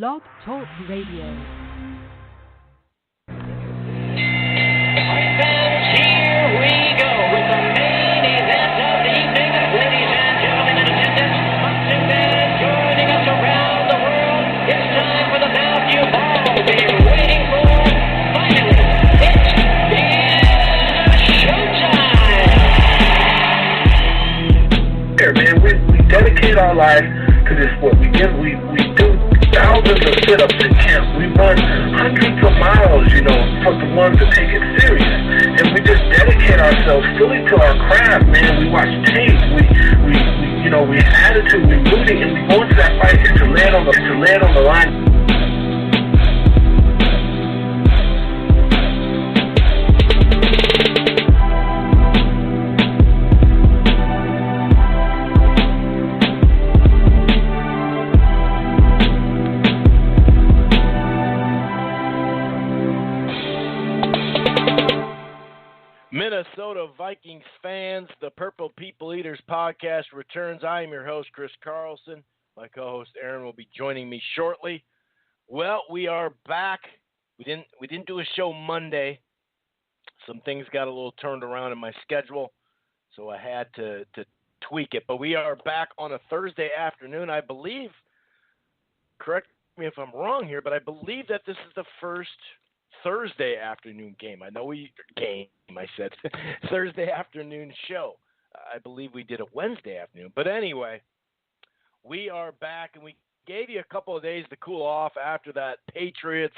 Blog Talk Radio. Man, we dedicate our life to this sport. We do thousands of sit-ups in camp. We run hundreds of miles, for the ones that take it serious. And we just dedicate ourselves fully to our craft, man. We watch tape. We have attitude. We rooting, and we go into that fight to land on the line. Minnesota Vikings fans, the Purple People Eaters podcast returns. I am your host, Chris Carlson. My co-host, Aaron, will be joining me shortly. Well, we are back. We didn't do a show Monday. Some things got a little turned around in my schedule, so I had to tweak it. But we are back on a Thursday afternoon. I believe, correct me if I'm wrong here, but I believe that this is the first Thursday afternoon game. I know I said Thursday afternoon show. I believe we did a Wednesday afternoon. But anyway, we are back, and we gave you a couple of days to cool off after that Patriots,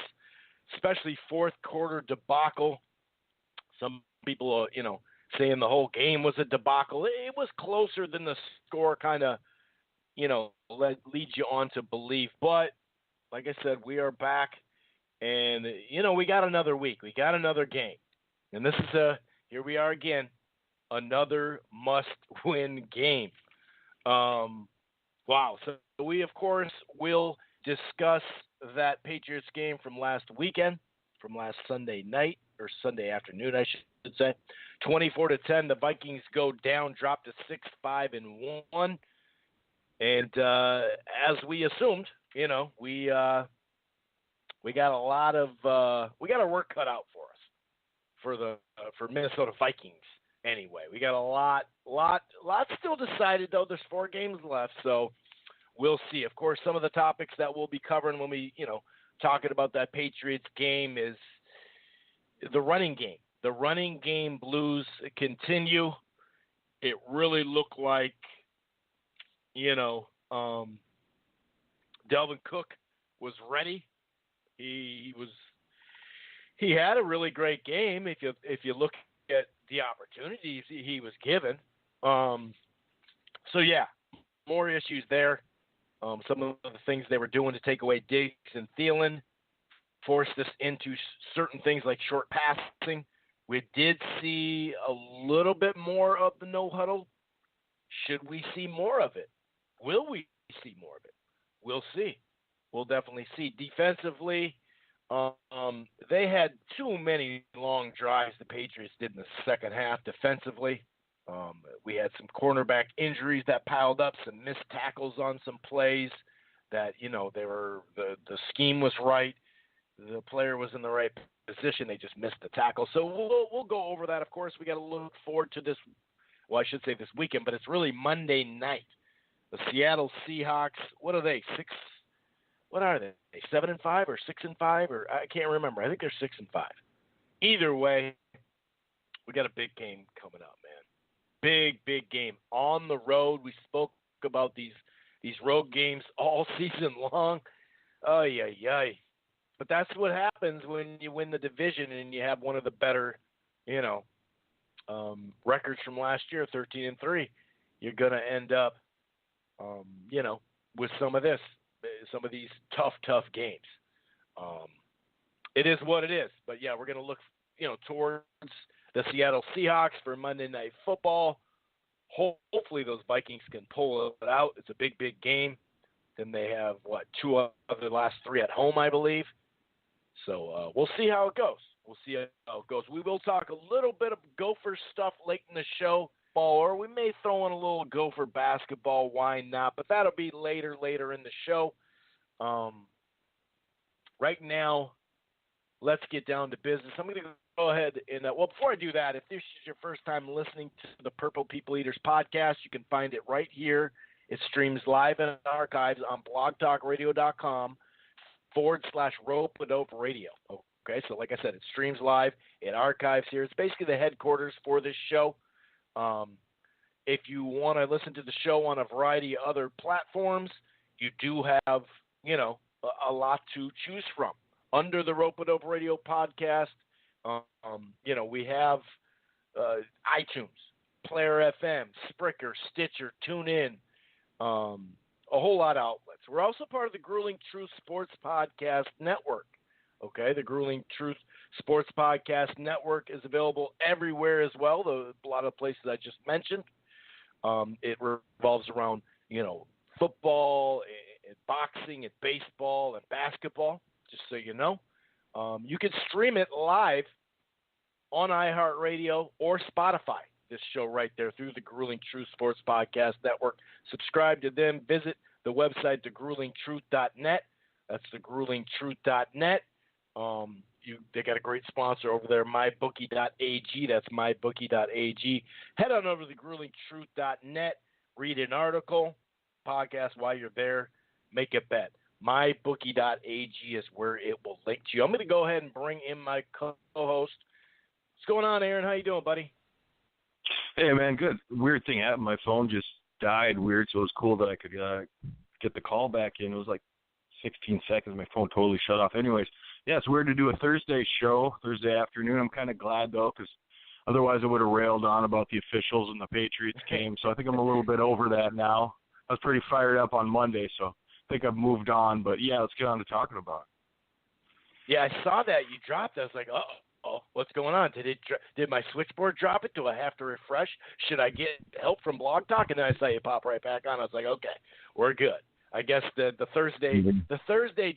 especially fourth quarter debacle. Some people are, saying the whole game was a debacle. It was closer than the score kind of, leads you on to believe. But like I said, we are back. And, we got another week. We got another game. And this is here we are again, another must-win game. Wow. So we, of course, will discuss that Patriots game from last weekend, from last Sunday night, or Sunday afternoon, I should say. 24-10, the Vikings go down, drop to 6-5-1. And as we assumed, we got a lot of work cut out for us for Minnesota Vikings. Anyway, we got a lot still decided though. There's 4 games left, so we'll see. Of course, some of the topics that we'll be covering when we talking about that Patriots game is the running game. The running game blues continue. It really looked like Dalvin Cook was ready. He had a really great game if you look at the opportunities he was given. So yeah, more issues there. Some of the things they were doing to take away Diggs and Thielen forced us into certain things like short passing. We did see a little bit more of the no huddle. Should we see more of it? Will we see more of it? We'll see. We'll definitely see. Defensively, they had too many long drives the Patriots did in the second half defensively. We had some cornerback injuries that piled up, some missed tackles on some plays that, the scheme was right. The player was in the right position. They just missed the tackle. So we'll go over that. Of course, we got to look forward to this. Well, I should say this weekend, but it's really Monday night. The Seattle Seahawks, what are they? What are they? 7-5 or 6-5 or I can't remember. I think they're 6-5. Either way, we got a big game coming up, man. Big game on the road. We spoke about these road games all season long. Ay. But that's what happens when you win the division and you have one of the better, records from last year, 13-3. You're gonna end up, with some of these tough games. It is what it is. But, yeah, we're going to look, towards the Seattle Seahawks for Monday Night Football. Hopefully those Vikings can pull it out. It's a big game. Then they have, 2 of the last 3 at home, I believe. So we'll see how it goes. We will talk a little bit of Gopher stuff late in the show. Or we may throw in a little Gopher basketball. Why not? But that'll be later in the show. right now, let's get down to business. I'm going to go ahead and, before I do that, if this is your first time listening to the Purple People Eaters podcast, you can find it right here. It streams live and archives on blogtalkradio.com/rope-a-dope radio. Okay, so like I said, it streams live. It archives here. It's basically the headquarters for this show. If you want to listen to the show on a variety of other platforms, you do have, a lot to choose from. Under the Rope-a-Dope Radio podcast, we have iTunes, Player FM, Spreaker, Stitcher, TuneIn, a whole lot of outlets. We're also part of the Grueling Truth Sports Podcast Network. Okay, the Grueling Truth Sports Podcast Network is available everywhere as well, a lot of places I just mentioned. It revolves around, football and boxing and baseball and basketball, just so you know. You can stream it live on iHeartRadio or Spotify, this show right there, through the Grueling Truth Sports Podcast Network. Subscribe to them. Visit the website, thegruelingtruth.net. That's thegruelingtruth.net. They got a great sponsor over there, mybookie.ag. That's mybookie.ag. Head on over to thegruelingtruth.net. Read an article, podcast while you're there. Make a bet. mybookie.ag is where it will link to you. I'm going to go ahead and bring in my co-host. What's going on, Aaron? How you doing, buddy? Hey, man, good. Weird thing happened. My phone just died weird, so it was cool that I could get the call back in. It was like 16 seconds. My phone totally shut off. Anyways, yeah, it's weird to do a Thursday show, Thursday afternoon. I'm kind of glad, though, because otherwise I would have railed on about the officials and the Patriots game. So I think I'm a little bit over that now. I was pretty fired up on Monday, so I think I've moved on. But, yeah, let's get on to talking about it. Yeah, I saw that you dropped. I was like, what's going on? Did my switchboard drop it? Do I have to refresh? Should I get help from Blog Talk? And then I saw you pop right back on. I was like, okay, we're good. I guess the Thursday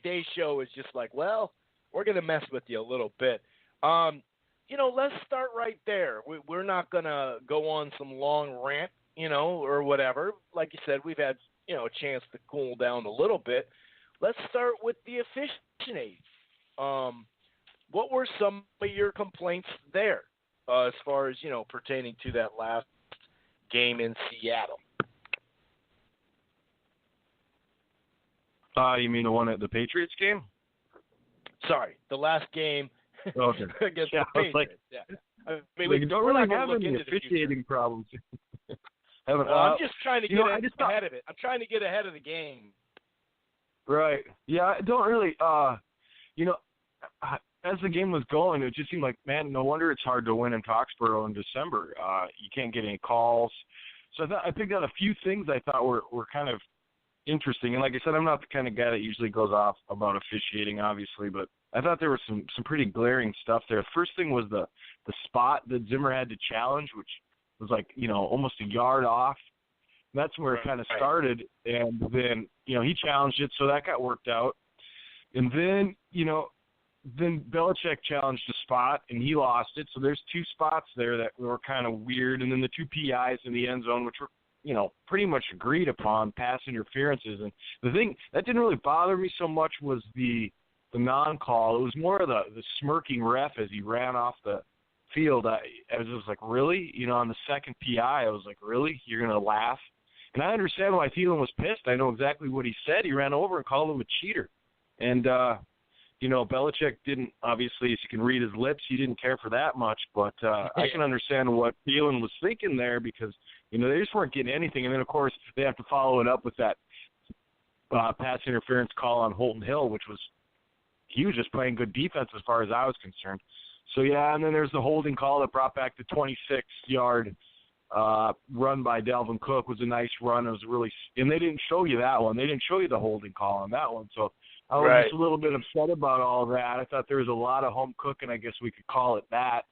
day show is just like, well, we're going to mess with you a little bit. Let's start right there. We're not going to go on some long rant, or whatever. Like you said, we've had, a chance to cool down a little bit. Let's start with the officiating. What were some of your complaints there as far as, pertaining to that last game in Seattle? You mean the one at the Patriots game? Sorry, the last game okay. against the Patriots. We don't really have any officiating problems. I'm just trying to get ahead of it. I'm trying to get ahead of the game. Right. Yeah, I don't really, as the game was going, it just seemed like, man, no wonder it's hard to win in Foxborough in December. You can't get any calls. So I picked out a few things I thought were kind of interesting. And like I said, I'm not the kind of guy that usually goes off about officiating, obviously, but I thought there was some pretty glaring stuff there. First thing was the spot that Zimmer had to challenge, which was like, almost a yard off. And that's where it kind of started. And then, he challenged it, so that got worked out. And then, then Belichick challenged a spot, and he lost it. So there's two spots there that were kind of weird. And then the two PIs in the end zone, which were, pretty much agreed upon, pass interferences. And the thing that didn't really bother me so much was the non-call. It was more of the smirking ref as he ran off the field. I was like, really? On the second PI, I was like, really? You're going to laugh? And I understand why Thielen was pissed. I know exactly what he said. He ran over and called him a cheater. And, Belichick didn't, obviously, as you can read his lips, he didn't care for that much. But I can understand what Thielen was thinking there because, they just weren't getting anything. And then, of course, they have to follow it up with that pass interference call on Holton Hill, which was he was just playing good defense as far as I was concerned. So, yeah, and then there's the holding call that brought back the 26-yard run by Dalvin Cook. Was a nice run. It was really – and they didn't show you that one. They didn't show you the holding call on that one. So I was just a little bit upset about all that. I thought there was a lot of home cooking, I guess we could call it that.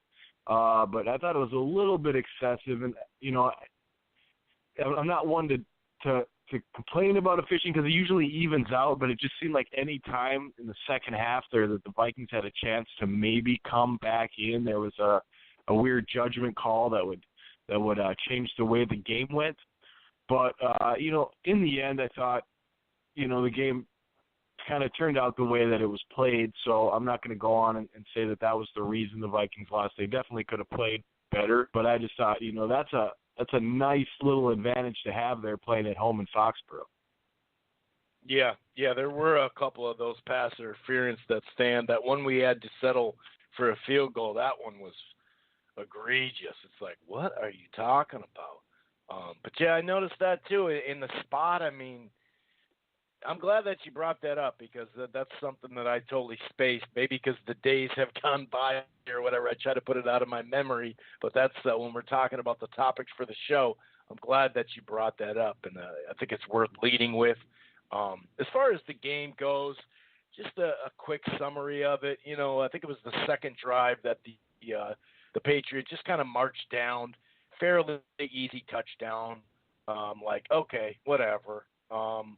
But I thought it was a little bit excessive. And, I'm not one to complain about officiating because it usually evens out, but it just seemed like any time in the second half there that the Vikings had a chance to maybe come back in, there was a weird judgment call that would change the way the game went. But, in the end, I thought, the game kind of turned out the way that it was played, so I'm not going to go on and say that that was the reason the Vikings lost. They definitely could have played better, but I just thought, that's a nice little advantage to have there playing at home in Foxborough. Yeah, there were a couple of those pass interference that stand. That one we had to settle for a field goal, that one was egregious. It's like, what are you talking about? But yeah, I noticed that too in the spot. I mean, I'm glad that you brought that up because that's something that I totally spaced. Maybe because the days have gone by or whatever. I try to put it out of my memory. But that's when we're talking about the topics for the show. I'm glad that you brought that up, and I think it's worth leading with. As far as the game goes, just a quick summary of it. I think it was the second drive that the Patriots just kind of marched down, fairly easy touchdown. Okay, whatever.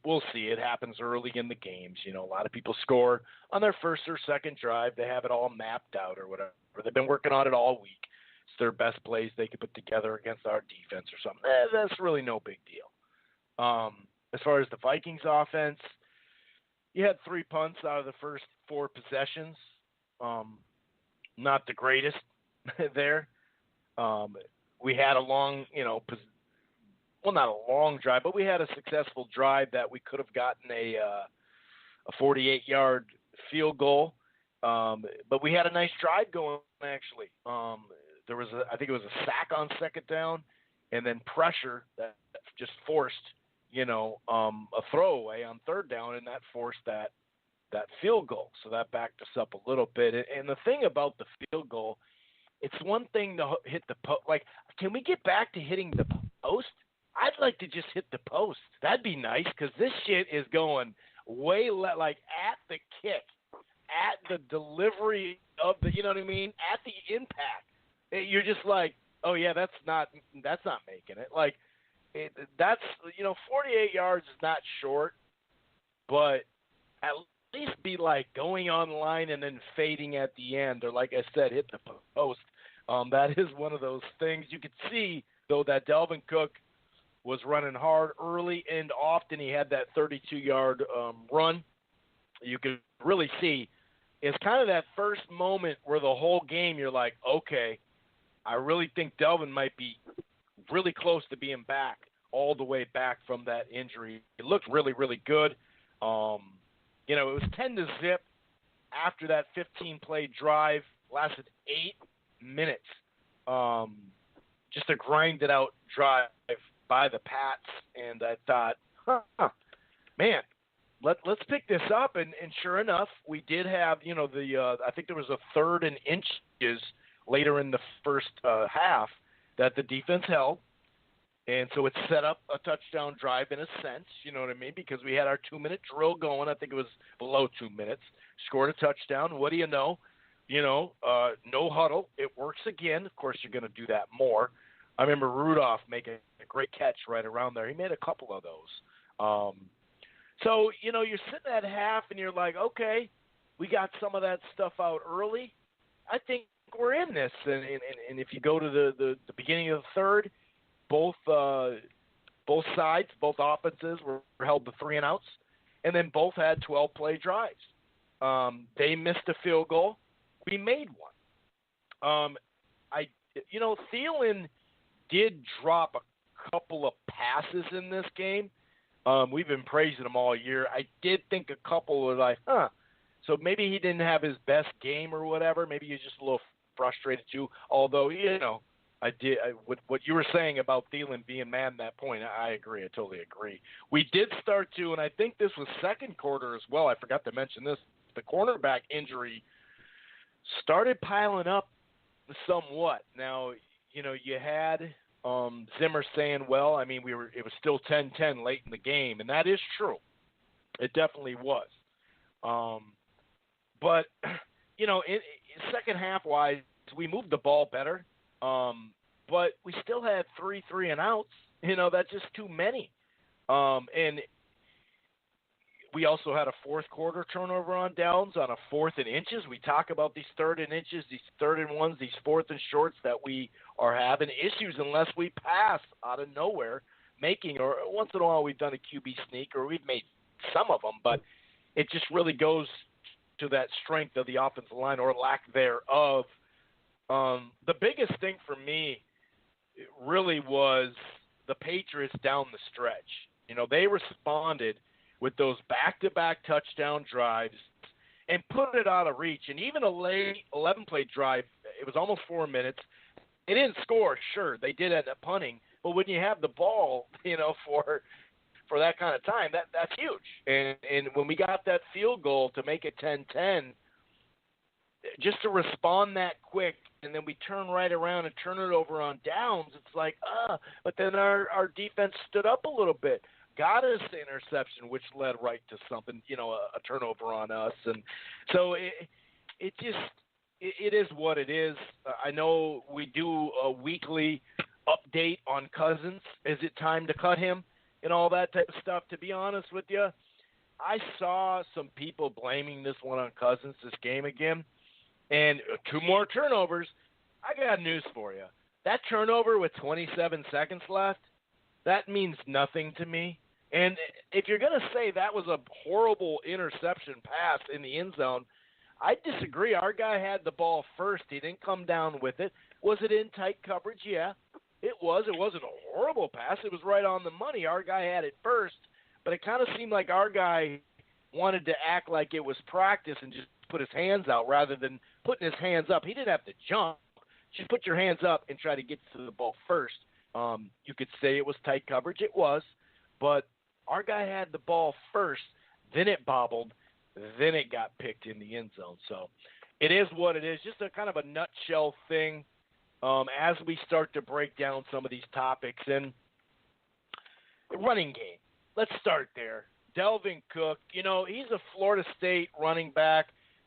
We'll see. It happens early in the games. A lot of people score on their first or second drive. They have it all mapped out or whatever. They've been working on it all week. It's their best plays they could put together against our defense or something. That's really no big deal. As far as the Vikings offense, you had 3 punts out of the first 4 possessions. Not the greatest there. We had a long, not a long drive, but we had a successful drive that we could have gotten a 48-yard field goal. But we had a nice drive going, actually. There was I think it was a sack on second down, and then pressure that just forced, a throwaway on third down, and that forced that field goal. So that backed us up a little bit. And the thing about the field goal, it's one thing to hit the post. Like, can we get back to hitting the post? I'd like to just hit the post. That'd be nice because this shit is going way at the kick, at the delivery of the, you know what I mean, at the impact. You're just like, oh yeah, that's not making it. Like, that's 48 yards is not short, but at least be like going online and then fading at the end, or like I said, hit the post. That is one of those things. You could see though that Dalvin Cook was running hard early and often. He had that 32-yard run. You could really see it's kind of that first moment where the whole game you're like, okay, I really think Dalvin might be really close to being back, all the way back from that injury. It looked really, really good. It was 10-0 after that 15-play drive, lasted 8 minutes. Just a grinded-out drive by the Pats, and I thought, man, let's pick this up. And sure enough, we did have, I think there was a 3rd and inches later in the first half that the defense held. And so it set up a touchdown drive in a sense, you know what I mean? Because we had our 2-minute drill going. I think it was below 2 minutes. Scored a touchdown. What do you know? No huddle. It works again. Of course, you're going to do that more. I remember Rudolph making a great catch right around there. He made a couple of those. So, you're sitting at half and you're like, okay, we got some of that stuff out early. I think we're in this. And if you go to the beginning of the third, both sides, both offenses were held to 3 and outs, and then both had 12-play drives. They missed a field goal. We made one. Thielen did drop a couple of passes in this game. We've been praising him all year. I did think a couple were like, so maybe he didn't have his best game or whatever. Maybe he's just a little frustrated too. Although, what you were saying about Thielen being mad at that point, I agree. I totally agree. We did start to, and I think this was second quarter as well. I forgot to mention this. The cornerback injury started piling up somewhat. Now, you had Zimmer saying, well, I mean, it was still 10-10 late in the game, and that is true. It definitely was. But, in second half-wise, we moved the ball better. But we still had 3 and outs. That's just too many. And we also had a fourth quarter turnover on downs on a 4th and inches. We talk about these 3rd and inches, these 3rd and ones, these 4th and shorts that we are having issues unless we pass out of nowhere, or once in a while we've done a QB sneak or we've made some of them, but it just really goes to that strength of the offensive line or lack thereof. The biggest thing for me really was the Patriots down the stretch. You know, they responded with those back-to-back touchdown drives and put it out of reach. And even a late 11-play drive, it was almost 4 minutes. They didn't score, sure. They did end up punting. But when you have the ball, you know, for that kind of time, that's huge. And when we got that field goal to make it 10-10, just to respond that quick, and then we turn right around and turn it over on downs, it's like, but then our defense stood up a little bit, got us the interception, which led right to something, you know, a turnover on us. And so it is what it is. I know we do a weekly update on Cousins. Is it time to cut him and all that type of stuff? To be honest with you, I saw some people blaming this one on Cousins this game again. And 2 more turnovers. I got news for you. That turnover with 27 seconds left, that means nothing to me. And if you're going to say that was a horrible interception pass in the end zone, I disagree. Our guy had the ball first. He didn't come down with it. Was it in tight coverage? Yeah, it was. It wasn't a horrible pass. It was right on the money. Our guy had it first. But it kind of seemed like our guy wanted to act like it was practice and just put his hands out rather than putting his hands up. He didn't have to jump. Just put your hands up and try to get to the ball first. You could say it was tight coverage. It was. But our guy had the ball first. Then it bobbled. Then it got picked in the end zone. So it is what it is. Just a kind of a nutshell thing as we start to break down some of these topics. And the running game. Let's start there. Delvin Cook, you know, he's a Florida State running back.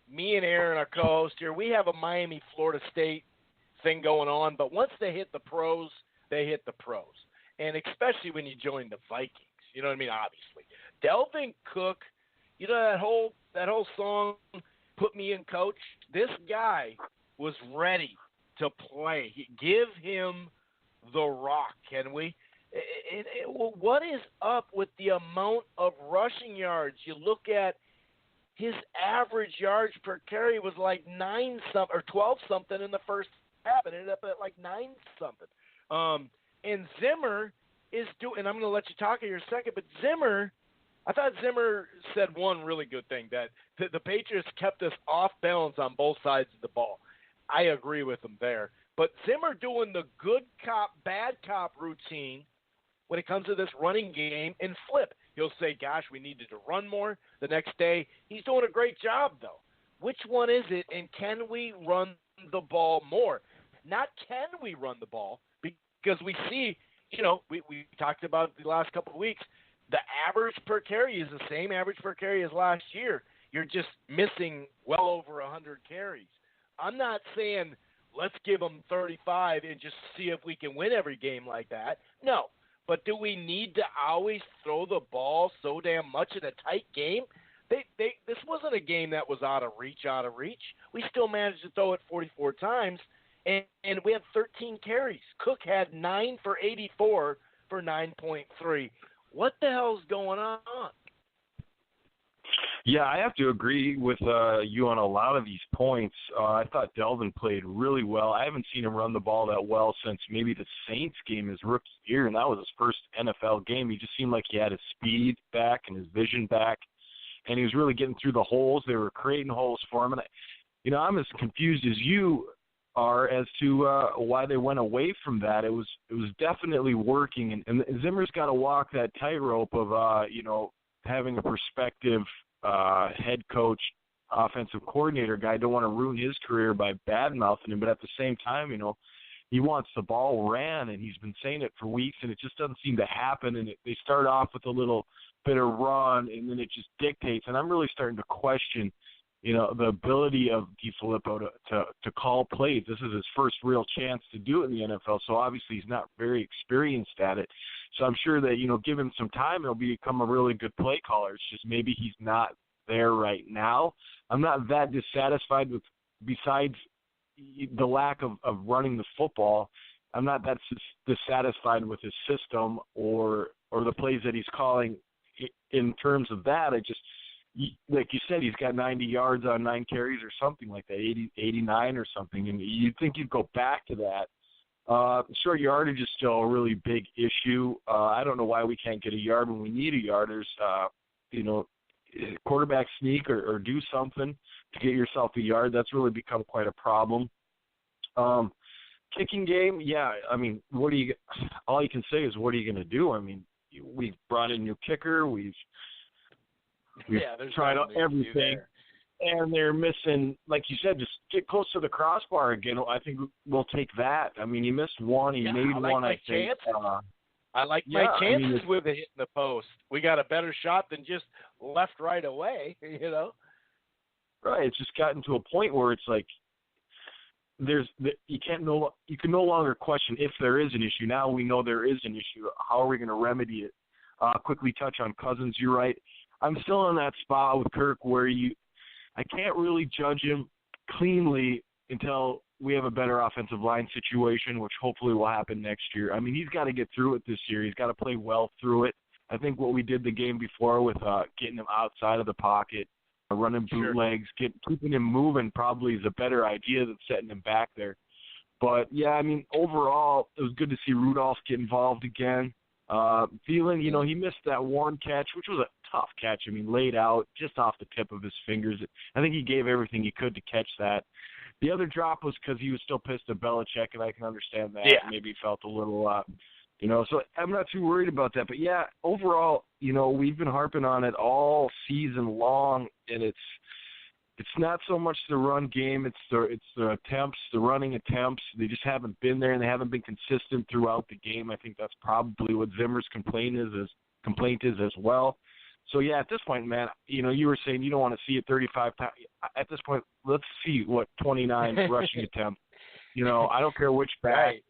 Me and Aaron, our co-host here, we have a Miami, Florida State thing going on. But once they hit the pros, they hit the pros. And especially when you join the Vikings. You know what I mean? Obviously. Delvin Cook, you know that whole song, Put Me in Coach? This guy was ready to play. Give him the rock, can we? What is up with the amount of rushing yards? You look at his average yards per carry was like 9-something or 12-something in the first half. It ended up at like 9-something. And Zimmer is doing, and I'm going to let you talk here in a second, but Zimmer, I thought Zimmer said one really good thing, that the Patriots kept us off balance on both sides of the ball. I agree with him there. But Zimmer doing the good cop, bad cop routine when it comes to this running game and flip. He'll say, gosh, we needed to run more. The next day, he's doing a great job, though. Which one is it, and can we run the ball more? Not can we run the ball, because we see, you know, we talked about the last couple of weeks, the average per carry is the same average per carry as last year. You're just missing well over 100 carries. I'm not saying let's give them 35 and just see if we can win every game like that. No. But do we need to always throw the ball so damn much in a tight game? This wasn't a game that was out of reach. We still managed to throw it 44 times, and we had 13 carries. Cook had 9 for 84 for 9.3. What the hell's going on? Yeah, I have to agree with you on a lot of these points. I thought Delvin played really well. I haven't seen him run the ball that well since maybe the Saints game his rookie year, and that was his first NFL game. He just seemed like he had his speed back and his vision back, and he was really getting through the holes. They were creating holes for him. And, I'm as confused as you are as to why they went away from that. It was definitely working, and Zimmer's got to walk that tightrope of, having a perspective head coach, offensive coordinator guy. Don't want to ruin his career by bad-mouthing him, but at the same time, he wants the ball ran, and he's been saying it for weeks, and it just doesn't seem to happen. And they start off with a little bit of run, and then it just dictates. And I'm really starting to question, the ability of DeFilippo to call plays. This is his first real chance to do it in the NFL, so obviously he's not very experienced at it. So I'm sure that, give him some time, he'll become a really good play caller. It's just maybe he's not there right now. I'm not that dissatisfied with, besides the lack of running the football, I'm not that dissatisfied with his system or the plays that he's calling in terms of that. like you said, he's got 90 yards on 9 carries or something like that, 89 or something, and you'd think you'd go back to that. Short yardage is still a really big issue. I don't know why we can't get a yard when we need a yard. There's, quarterback sneak or do something to get yourself a yard. That's really become quite a problem. Kicking game, yeah. I mean, all you can say is, what are you going to do? I mean, we've brought in a new kicker. We've tried out everything, and they're missing, like you said, just get close to the crossbar again. I think we'll take that. I mean, he missed one. He made one, I think. I like my chances with it hitting the post. We got a better shot than just left right away, Right. It's just gotten to a point where it's like you can no longer question if there is an issue. Now we know there is an issue. How are we going to remedy it? Quickly touch on Cousins. You're right. I'm still in that spot with Kirk where I can't really judge him cleanly until we have a better offensive line situation, which hopefully will happen next year. I mean, he's got to get through it this year. He's got to play well through it. I think what we did the game before with getting him outside of the pocket, running bootlegs, keeping him moving probably is a better idea than setting him back there. But, yeah, I mean, overall, it was good to see Rudolph get involved again. Thielen, he missed that one catch, which was a tough catch. I mean, laid out just off the tip of his fingers. I think he gave everything he could to catch that. The other drop was because he was still pissed at Belichick, and I can understand that. Yeah. Maybe he felt a little, so I'm not too worried about that. But, yeah, overall, we've been harping on it all season long, and it's not so much the run game. It's the attempts, the running attempts. They just haven't been there, and they haven't been consistent throughout the game. I think that's probably what Zimmer's complaint is as well. So, yeah, at this point, man, you were saying you don't want to see it 35 times. At this point, let's see 29 rushing attempts. I don't care which back, right.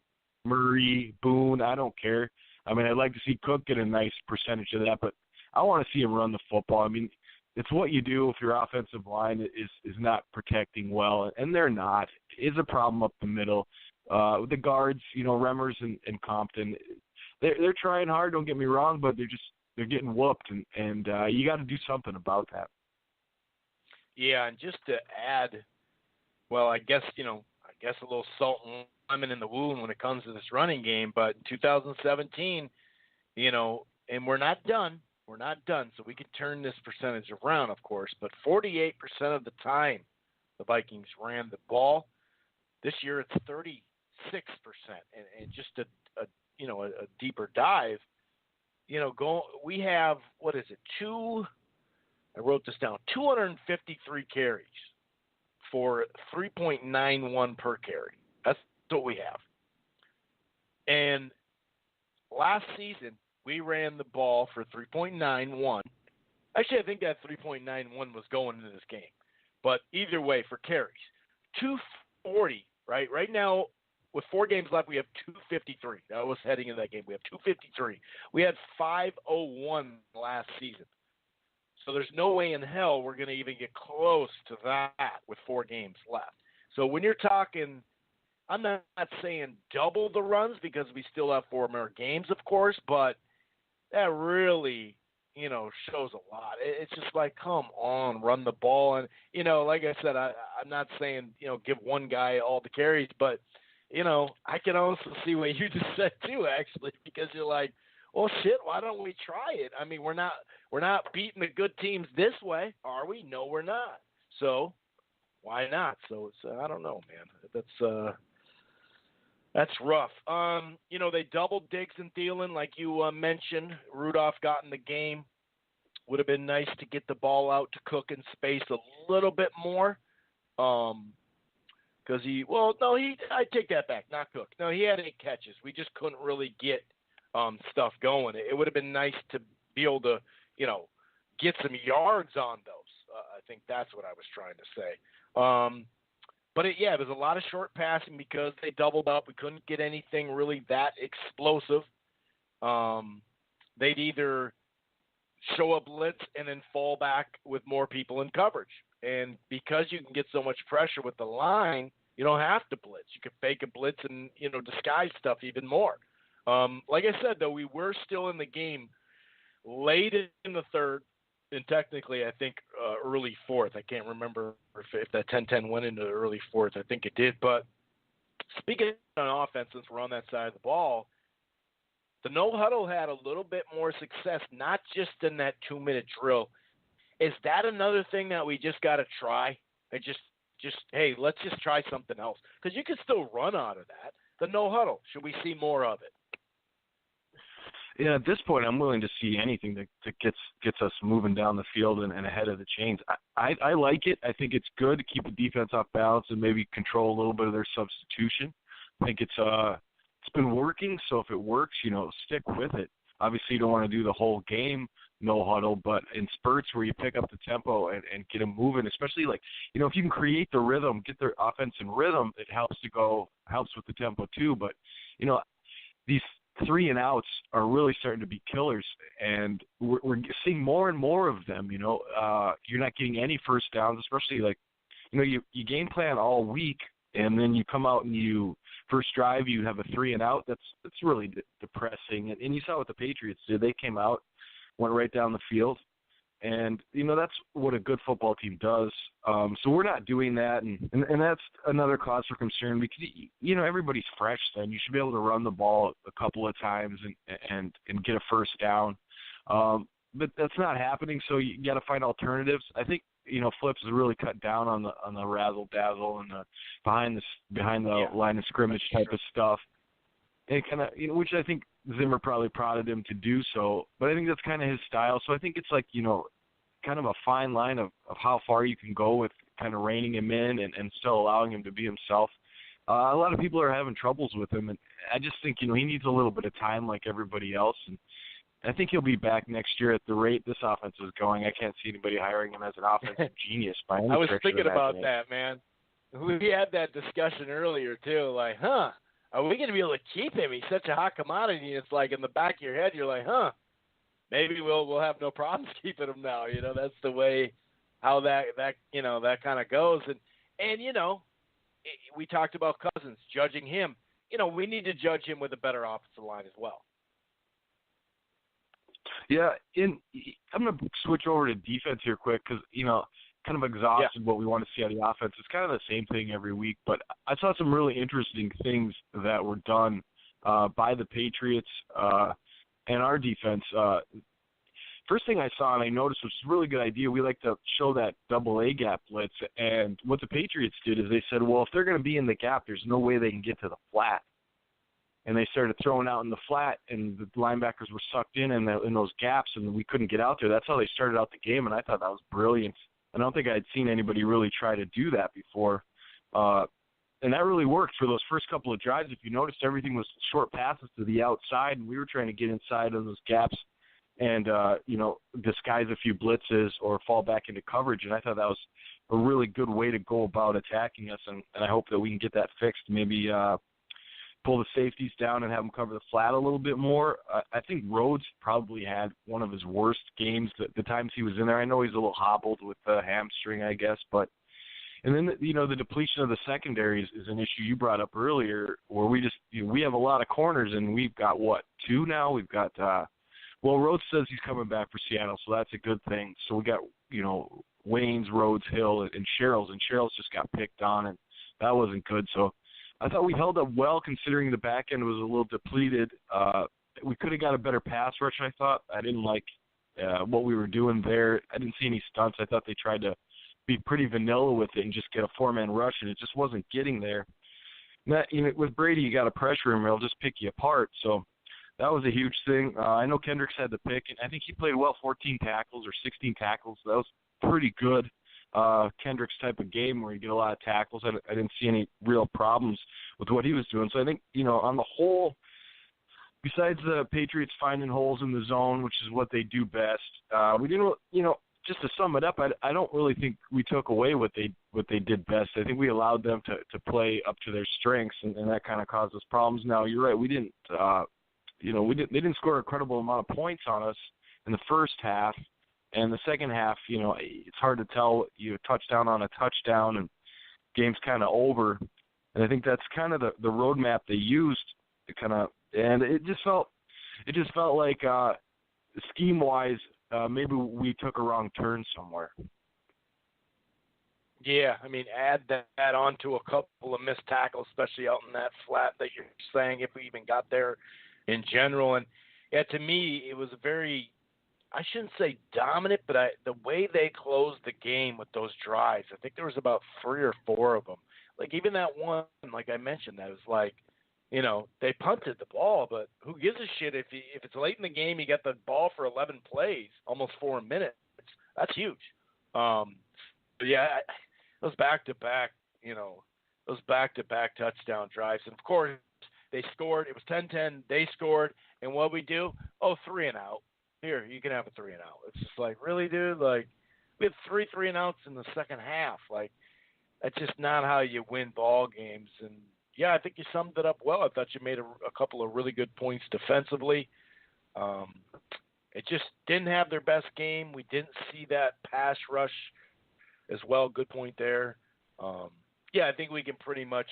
Murray, Boone, I don't care. I mean, I'd like to see Cook get a nice percentage of that, but I want to see him run the football. I mean, it's what you do if your offensive line is not protecting well, and they're not. It is a problem up the middle. With the guards, Remmers and Compton, they're trying hard, don't get me wrong, but they're getting whooped, and you got to do something about that. Yeah, and just to add, well, I guess a little salt and lemon in the wound when it comes to this running game, but in 2017, and we're not done. We're not done, so we can turn this percentage around, of course, but 48% of the time the Vikings ran the ball. This year it's 36%, and just a deeper dive, we have, I wrote this down, 253 carries for 3.91 per carry. That's what we have. And last season, we ran the ball for 3.91. Actually, I think that 3.91 was going into this game. But either way, for carries, 240, right? Right now, with 4 games left, we have 253. That was heading into that game. We have 253. We had 501 last season. So there's no way in hell we're going to even get close to that with 4 games left. So when you're talking, I'm not saying double the runs because we still have 4 more games, of course, but that really, shows a lot. It's just like, come on, run the ball. And, like I said, I'm not saying, give one guy all the carries, but, I can also see what you just said too, actually, because you're like, well, shit, why don't we try it? I mean, we're not beating the good teams this way, are we? No, we're not. So why not? So it's I don't know, man. That's rough. They doubled Diggs and Thielen, like you mentioned. Rudolph got in the game. Would have been nice to get the ball out to Cook in space a little bit more. Because I take that back, not Cook. No, he had 8 catches. We just couldn't really get stuff going. It would have been nice to be able to, get some yards on those. I think that's what I was trying to say. But it was a lot of short passing because they doubled up. We couldn't get anything really that explosive. They'd either show a blitz and then fall back with more people in coverage. And because you can get so much pressure with the line, you don't have to blitz. You can fake a blitz and, disguise stuff even more. Like I said, though, we were still in the game late in the third. and technically, I think early fourth. I can't remember if that 10-10 went into the early fourth. I think it did. But speaking on offense, since we're on that side of the ball, the no huddle had a little bit more success, not just in that 2-minute drill. Is that another thing that we just got to try? Hey, let's just try something else, because you can still run out of that. The no huddle. Should we see more of it? Yeah, at this point, I'm willing to see anything that gets us moving down the field and ahead of the chains. I like it. I think it's good to keep the defense off balance and maybe control a little bit of their substitution. I think it's been working, so if it works, stick with it. Obviously, you don't want to do the whole game no huddle, but in spurts where you pick up the tempo and get them moving, especially if you can create the rhythm, get their offense in rhythm, it helps with the tempo too. But these 3 and outs are really starting to be killers, and we're seeing more and more of them. You're not getting any first downs, especially you game plan all week, and then you come out and you first drive you have a 3 and out. That's really depressing. And you saw what the Patriots did. They came out, went right down the field, and that's what a good football team does. So we're not doing that, and that's another cause for concern, because everybody's fresh. Then you should be able to run the ball a couple of times and get a first down. But that's not happening. So you got to find alternatives. I think Flips has really cut down on the razzle dazzle and the behind the line of scrimmage type of stuff. And kind of which I think Zimmer probably prodded him to do so, but I think that's kind of his style. So I think it's kind of a fine line of how far you can go with kind of reining him in and still allowing him to be himself. A lot of people are having troubles with him, and I just think he needs a little bit of time like everybody else, and I think he'll be back next year at the rate this offense is going. I can't see anybody hiring him as an offensive genius by any I was stretch thinking of the about imagination. that, man. We had that discussion earlier too. Are we going to be able to keep him? He's such a hot commodity. It's in the back of your head, you're like, maybe we'll have no problems keeping him now. That's the way how that kind of goes. And we talked about Cousins, judging him. We need to judge him with a better offensive line as well. Yeah, I'm going to switch over to defense here quick because, kind of exhausted what we want to see out of the offense. It's kind of the same thing every week, but I saw some really interesting things that were done by the Patriots and our defense. First thing I saw and I noticed, which is a really good idea, we like to show that double A gap blitz, and what the Patriots did is they said, well, if they're going to be in the gap, there's no way they can get to the flat. And they started throwing out in the flat, and the linebackers were sucked in those gaps, and we couldn't get out there. That's how they started out the game, and I thought that was brilliant. I don't think I'd seen anybody really try to do that before. And that really worked for those first couple of drives. If you noticed, everything was short passes to the outside, and we were trying to get inside of those gaps and, disguise a few blitzes or fall back into coverage. And I thought that was a really good way to go about attacking us, and I hope that we can get that fixed. Maybe pull the safeties down and have them cover the flat a little bit more. I think Rhodes probably had one of his worst games the times he was in there. I know he's a little hobbled with the hamstring, I guess, but and then the depletion of the secondary is an issue you brought up earlier, where we just we have a lot of corners, and we've got 2 now. We've got Rhodes says he's coming back for Seattle, so that's a good thing. So we got Waynes, Rhodes, Hill, and Sherrills just got picked on, and that wasn't good. So I thought we held up well considering the back end was a little depleted. We could have got a better pass rush, I thought. I didn't like what we were doing there. I didn't see any stunts. I thought they tried to be pretty vanilla with it and just get a 4-man rush, and it just wasn't getting there. That, with Brady, you got to pressure him, or he'll just pick you apart. So that was a huge thing. I know Kendricks had the pick, and I think he played well, 14 tackles or 16 tackles. That was pretty good. Kendricks type of game where you get a lot of tackles. I didn't see any real problems with what he was doing. So I think, on the whole, besides the Patriots finding holes in the zone, which is what they do best, we didn't, just to sum it up, I don't really think we took away what they did best. I think we allowed them to play up to their strengths, and that kind of caused us problems. Now, you're right, we didn't, they didn't score a credible amount of points on us in the first half. And the second half, it's hard to tell. You touchdown on a touchdown, and game's kind of over. And I think that's kind of the roadmap they used to and it just felt like scheme-wise, maybe we took a wrong turn somewhere. Yeah, I mean, add that onto a couple of missed tackles, especially out in that flat that you're saying, if we even got there in general. And yeah, to me, it was a very, I shouldn't say dominant, but the way they closed the game with those drives, I think there was about 3 or 4 of them. Like even that one, like I mentioned, that was like, they punted the ball, but who gives a shit if it's late in the game, you get the ball for 11 plays, almost 4 minutes. That's huge. But yeah, those back-to-back touchdown drives. And, of course, they scored. It was 10-10. They scored. And what we do? Oh, 3 and out. Here, you can have a 3 and out. It's just like, really, dude? Like, we had 3 and outs in the second half. Like, that's just not how you win ball games. And, yeah, I think you summed it up well. I thought you made a couple of really good points defensively. It just didn't have their best game. We didn't see that pass rush as well. Good point there. Yeah, I think we can pretty much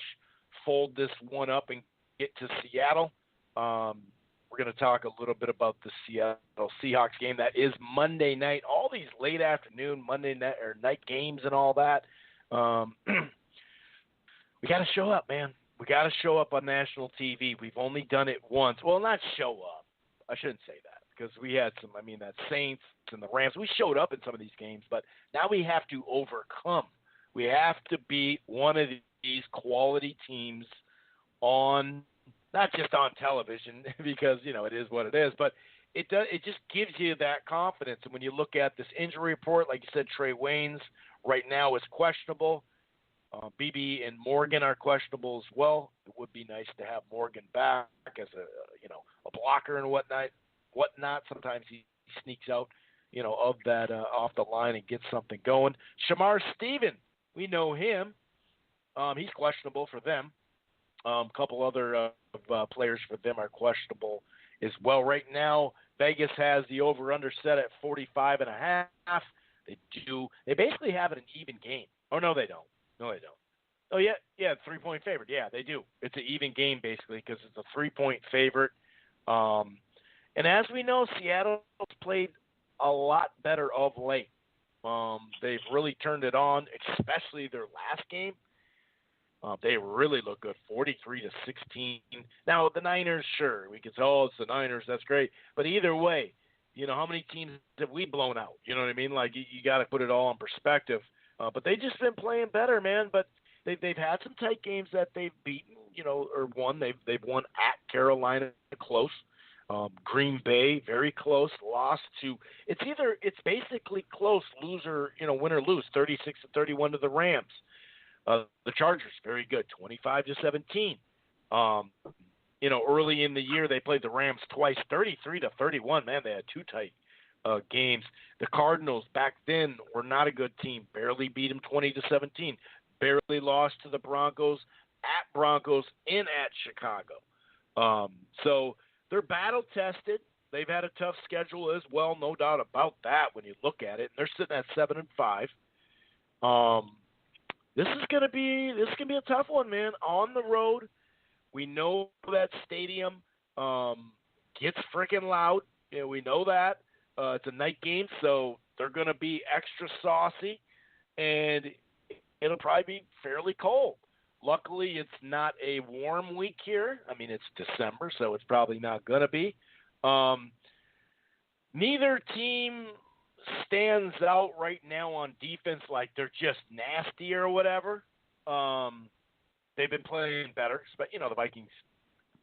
fold this one up and get to Seattle. We're going to talk a little bit about the Seattle Seahawks game. That is Monday night. All these late afternoon Monday night or night games and all that. We got to show up, man. We got to show up on national TV. We've only done it once. Well, not show up. I shouldn't say that because we had some, that Saints and the Rams. We showed up in some of these games, but now we have to overcome. We have to beat one of these quality teams on, not just on television because, it is what it is, but it just gives you that confidence. And when you look at this injury report, like you said, Trey Waynes right now is questionable. BB and Morgan are questionable as well. It would be nice to have Morgan back as a blocker and whatnot. Sometimes he sneaks out, of that off the line and gets something going. Shamar Stephen, we know him. He's questionable for them. A couple other players for them are questionable as well. Right now, Vegas has the over/under set at 45.5. They basically have it an even game. Oh no, they don't. Oh, yeah, 3-point favorite. Yeah, they do. It's an even game, basically, because it's a 3-point favorite. And as we know, Seattle's played a lot better of late. They've really turned it on, especially their last game. They really look good, 43-16. Now, the Niners, sure, we can say, it's the Niners, that's great. But either way, how many teams have we blown out? You know what I mean? Like, you got to put it all in perspective. But they've just been playing better, man. But they've had some tight games that they've beaten, or won. They've won at Carolina close. Green Bay very close. Lost to it's basically close, win or lose, 36-31 to the Rams. The Chargers very good, 25-17. Early in the year they played the Rams twice, 33-31. Man, they had 2 tight games. The Cardinals back then were not a good team. Barely beat them 20-17. Barely lost to the Broncos at Broncos and at Chicago. So they're battle tested. They've had a tough schedule as well, no doubt about that when you look at it. They're sitting at 7-5. This is gonna be a tough one, man. On the road, we know that stadium gets freaking loud. We know that. It's a night game, so they're going to be extra saucy, and it'll probably be fairly cold. Luckily, it's not a warm week here. It's December, so it's probably not going to be. Neither team stands out right now on defense like they're just nasty or whatever. They've been playing better, but, the Vikings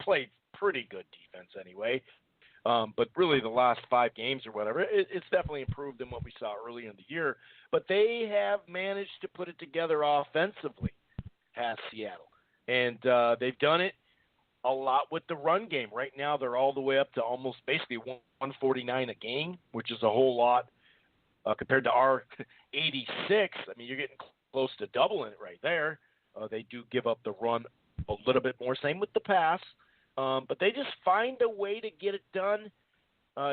played pretty good defense anyway. But really the last 5 games or whatever, it's definitely improved than what we saw early in the year. But they have managed to put it together offensively, has Seattle. And they've done it a lot with the run game. Right now they're all the way up to almost basically 149 a game, which is a whole lot compared to our 86. You're getting close to doubling it right there. They do give up the run a little bit more. Same with the pass. But they just find a way to get it done.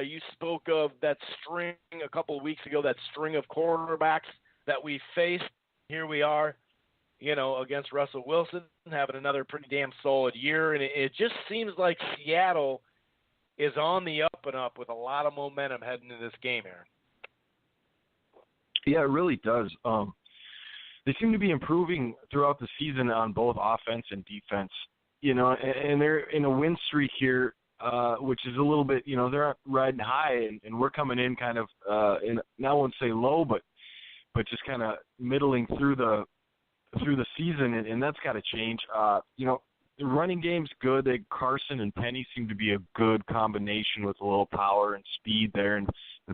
You spoke of that string a couple of weeks ago, that string of cornerbacks that we faced. Here we are, against Russell Wilson, having another pretty damn solid year. And it just seems like Seattle is on the up and up with a lot of momentum heading into this game, Aaron. Yeah, it really does. They seem to be improving throughout the season on both offense and defense. And they're in a win streak here, which is a little bit, they're riding high, and we're coming in kind of, I won't say low, but just kind of middling through the season, and that's got to change. The running game's good. Carson and Penny seem to be a good combination with a little power and speed there, and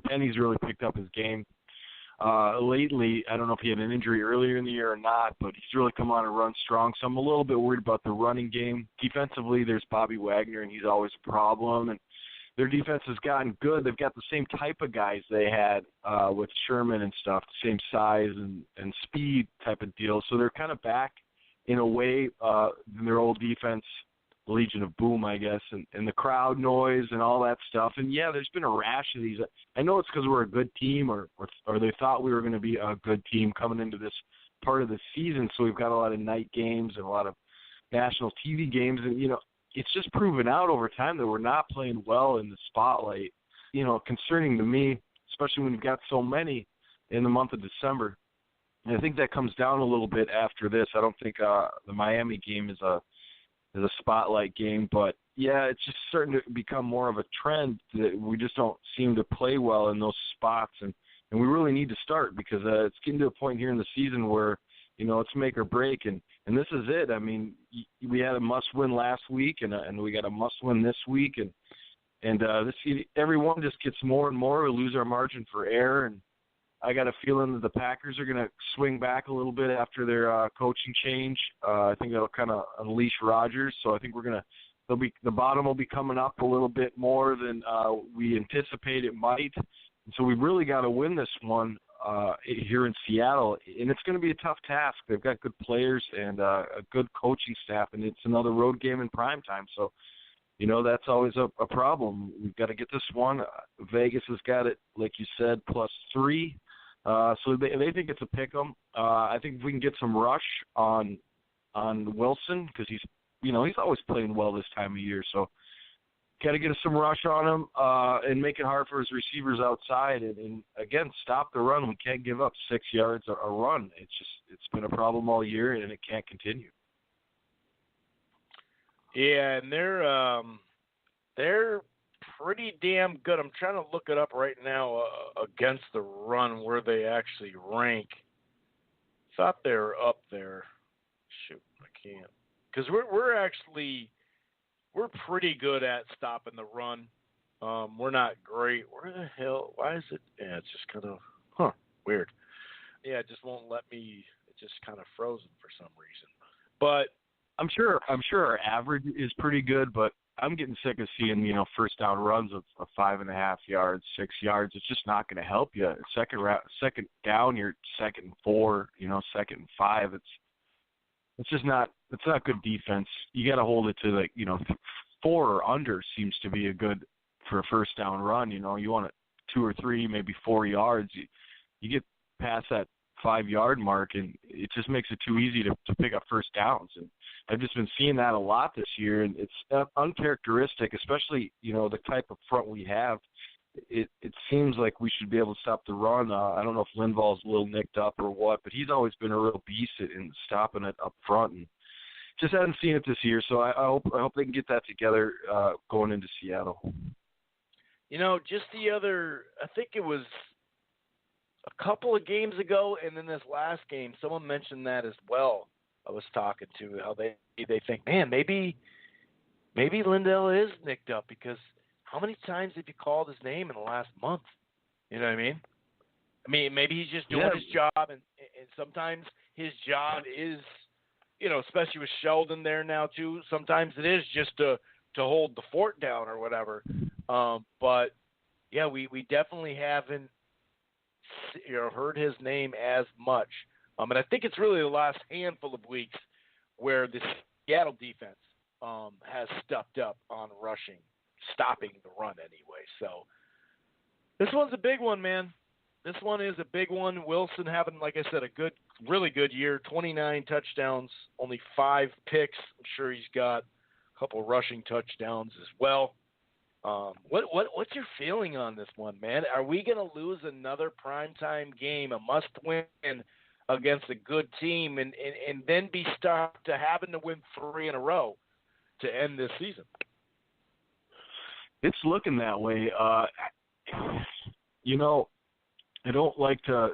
Penny's really picked up his game lately. I don't know if he had an injury earlier in the year or not, but he's really come on and run strong. So I'm a little bit worried about the running game. Defensively, there's Bobby Wagner, and he's always a problem. And their defense has gotten good. They've got the same type of guys they had with Sherman and stuff, the same size and speed type of deal. So they're kind of back in a way in their old defense, Legion of Boom, I guess, and the crowd noise and all that stuff. And, yeah, there's been a rash of these. I know it's because we're a good team or they thought we were going to be a good team coming into this part of the season, so we've got a lot of night games and a lot of national TV games. And, it's just proven out over time that we're not playing well in the spotlight, concerning to me, especially when you've got so many in the month of December. And I think that comes down a little bit after this. I don't think the Miami game is a spotlight game, but yeah, it's just starting to become more of a trend that we just don't seem to play well in those spots, and we really need to start because it's getting to a point here in the season where it's make or break, and this is it. I mean, we had a must-win last week, and we got a must-win this week, and everyone just gets more and more. We lose our margin for error, and I got a feeling that the Packers are going to swing back a little bit after their coaching change. I think that'll kind of unleash Rodgers. So I think the bottom will be coming up a little bit more than we anticipate it might. And so we've really got to win this one here in Seattle, and it's going to be a tough task. They've got good players and a good coaching staff, and it's another road game in prime time. So, that's always a problem. We've got to get this one. Vegas has got it, like you said, +3. So they think it's a pick 'em. I think if we can get some rush on Wilson, because he's always playing well this time of year. So got to get some rush on him and make it hard for his receivers outside. And again, stop the run. We can't give up 6 yards a run. It's been a problem all year, and it can't continue. Yeah, and they're pretty damn good. I'm trying to look it up right now against the run where they actually rank. Thought they were up there. Shoot, I can't. Because we're pretty good at stopping the run. We're not great. Where the hell? Why is it? Yeah, it's just kind of weird. Yeah, it just won't let me. It's just kind of frozen for some reason. But I'm sure our average is pretty good, but I'm getting sick of seeing, first down runs of 5.5 yards, 6 yards. It's just not going to help you. Second down, you're 2nd and 4, 2nd and 5. It's just not. It's not good defense. You got to hold it to 4 or under seems to be a good for a first down run. You want it 2 or 3, maybe 4 yards. You get past that 5-yard mark, and it just makes it too easy to pick up first downs. And I've just been seeing that a lot this year, and it's uncharacteristic, especially, the type of front we have. It seems like we should be able to stop the run. I don't know if Linval's a little nicked up or what, but he's always been a real beast in stopping it up front, and just haven't seen it this year. So I hope they can get that together going into Seattle. Just I think it was a couple of games ago, and then this last game, someone mentioned that as well. I was talking to how they think, man, maybe Lindell is nicked up because how many times have you called his name in the last month? You know what I mean? Maybe he's just doing his job, and sometimes his job is, especially with Sheldon there now too. Sometimes it is just to hold the fort down or whatever. But yeah, we definitely haven't heard his name as much. And I think it's really the last handful of weeks where the Seattle defense has stepped up on rushing, stopping the run anyway. So this one's a big one, man. This one is a big one. Wilson having, like I said, really good year, 29 touchdowns, only 5 picks. I'm sure he's got a couple rushing touchdowns as well. What's your feeling on this one, man? Are we going to lose another primetime game, a must-win against a good team, and then be stuck to having to win 3 in a row to end this season? It's looking that way. I don't like to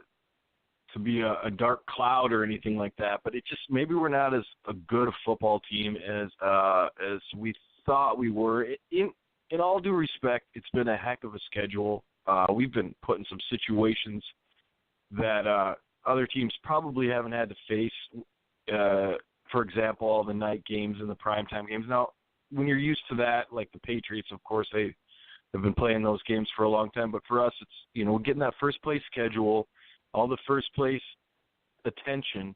be a dark cloud or anything like that, but it just maybe we're not as a good a football team as we thought we were. In all due respect, it's been a heck of a schedule. We've been put in some situations that other teams probably haven't had to face. For example, all the night games and the primetime games. Now, when you're used to that, like the Patriots, of course, they have been playing those games for a long time. But for us, it's, we're getting that first place schedule, all the first place attention.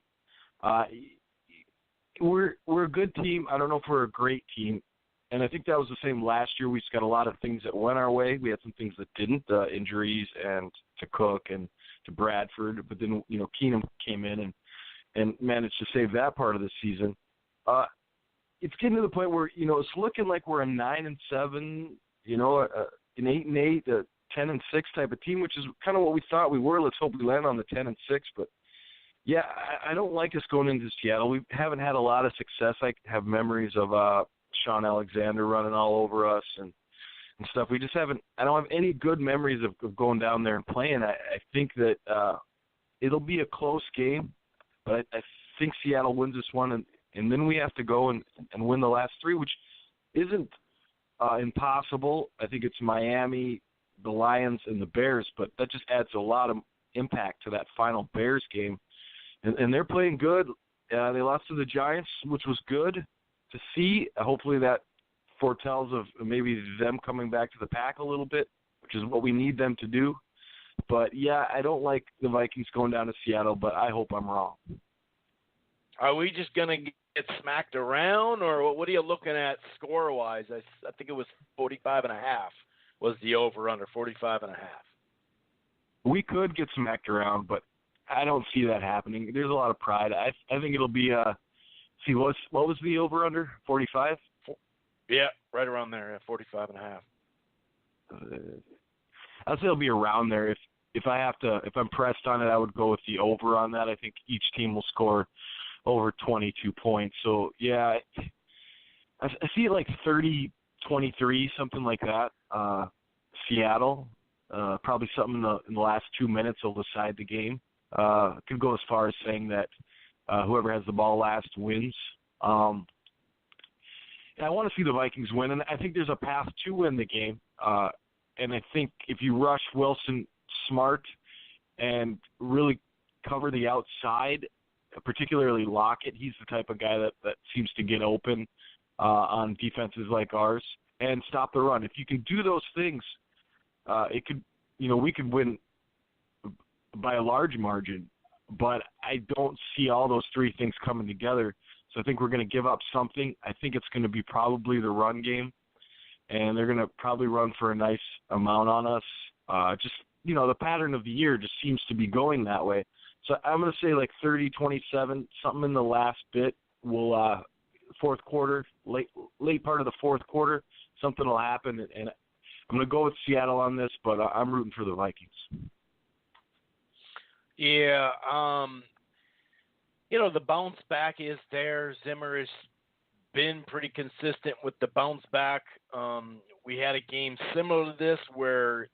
We're a good team. I don't know if we're a great team. And I think that was the same last year. We just got a lot of things that went our way. We had some things that didn't, injuries and to Cook and to Bradford. But then, Keenum came in and managed to save that part of the season. It's getting to the point where, it's looking like we're a 9-7, an 8-8, a 10-6 type of team, which is kind of what we thought we were. Let's hope we land on the 10-6. But, yeah, I don't like us going into Seattle. We haven't had a lot of success. I have memories of Sean Alexander running all over us and stuff. We just haven't – I don't have any good memories of going down there and playing. I think that it'll be a close game, but I think Seattle wins this one, and then we have to go and win the last 3, which isn't impossible. I think it's Miami, the Lions, and the Bears, but that just adds a lot of impact to that final Bears game. And they're playing good. They lost to the Giants, which was good to see. Hopefully that foretells of maybe them coming back to the pack a little bit, which is what we need them to do. But, yeah, I don't like the Vikings going down to Seattle, but I hope I'm wrong. Are we just going to get smacked around, or what are you looking at score-wise? I think it was 45.5 was the over-under, 45.5. We could get smacked around, but I don't see that happening. There's a lot of pride. I think it'll be what was the over-under? 45? Yeah, right around there, 45.5. I'd say it'll be around there. If I'm pressed on it, I would go with the over on that. I think each team will score over 22 points. So, yeah, I see it like 30-23, something like that. Seattle, probably something in the last 2 minutes will decide the game. Could go as far as saying that whoever has the ball last wins. And I want to see the Vikings win, and I think there's a path to win the game. And I think if you rush Wilson smart and really cover the outside, particularly Lockett, he's the type of guy that seems to get open on defenses like ours, and stop the run. If you can do those things, it could, we could win by a large margin. But I don't see all those 3 things coming together. So I think we're going to give up something. I think it's going to be probably the run game, and they're going to probably run for a nice amount on us. The pattern of the year just seems to be going that way. So I'm going to say like 30-27, something in the last bit. Will fourth quarter, late part of the fourth quarter, something will happen. And I'm going to go with Seattle on this, but I'm rooting for the Vikings. Yeah, the bounce back is there. Zimmer has been pretty consistent with the bounce back. We had a game similar to this where,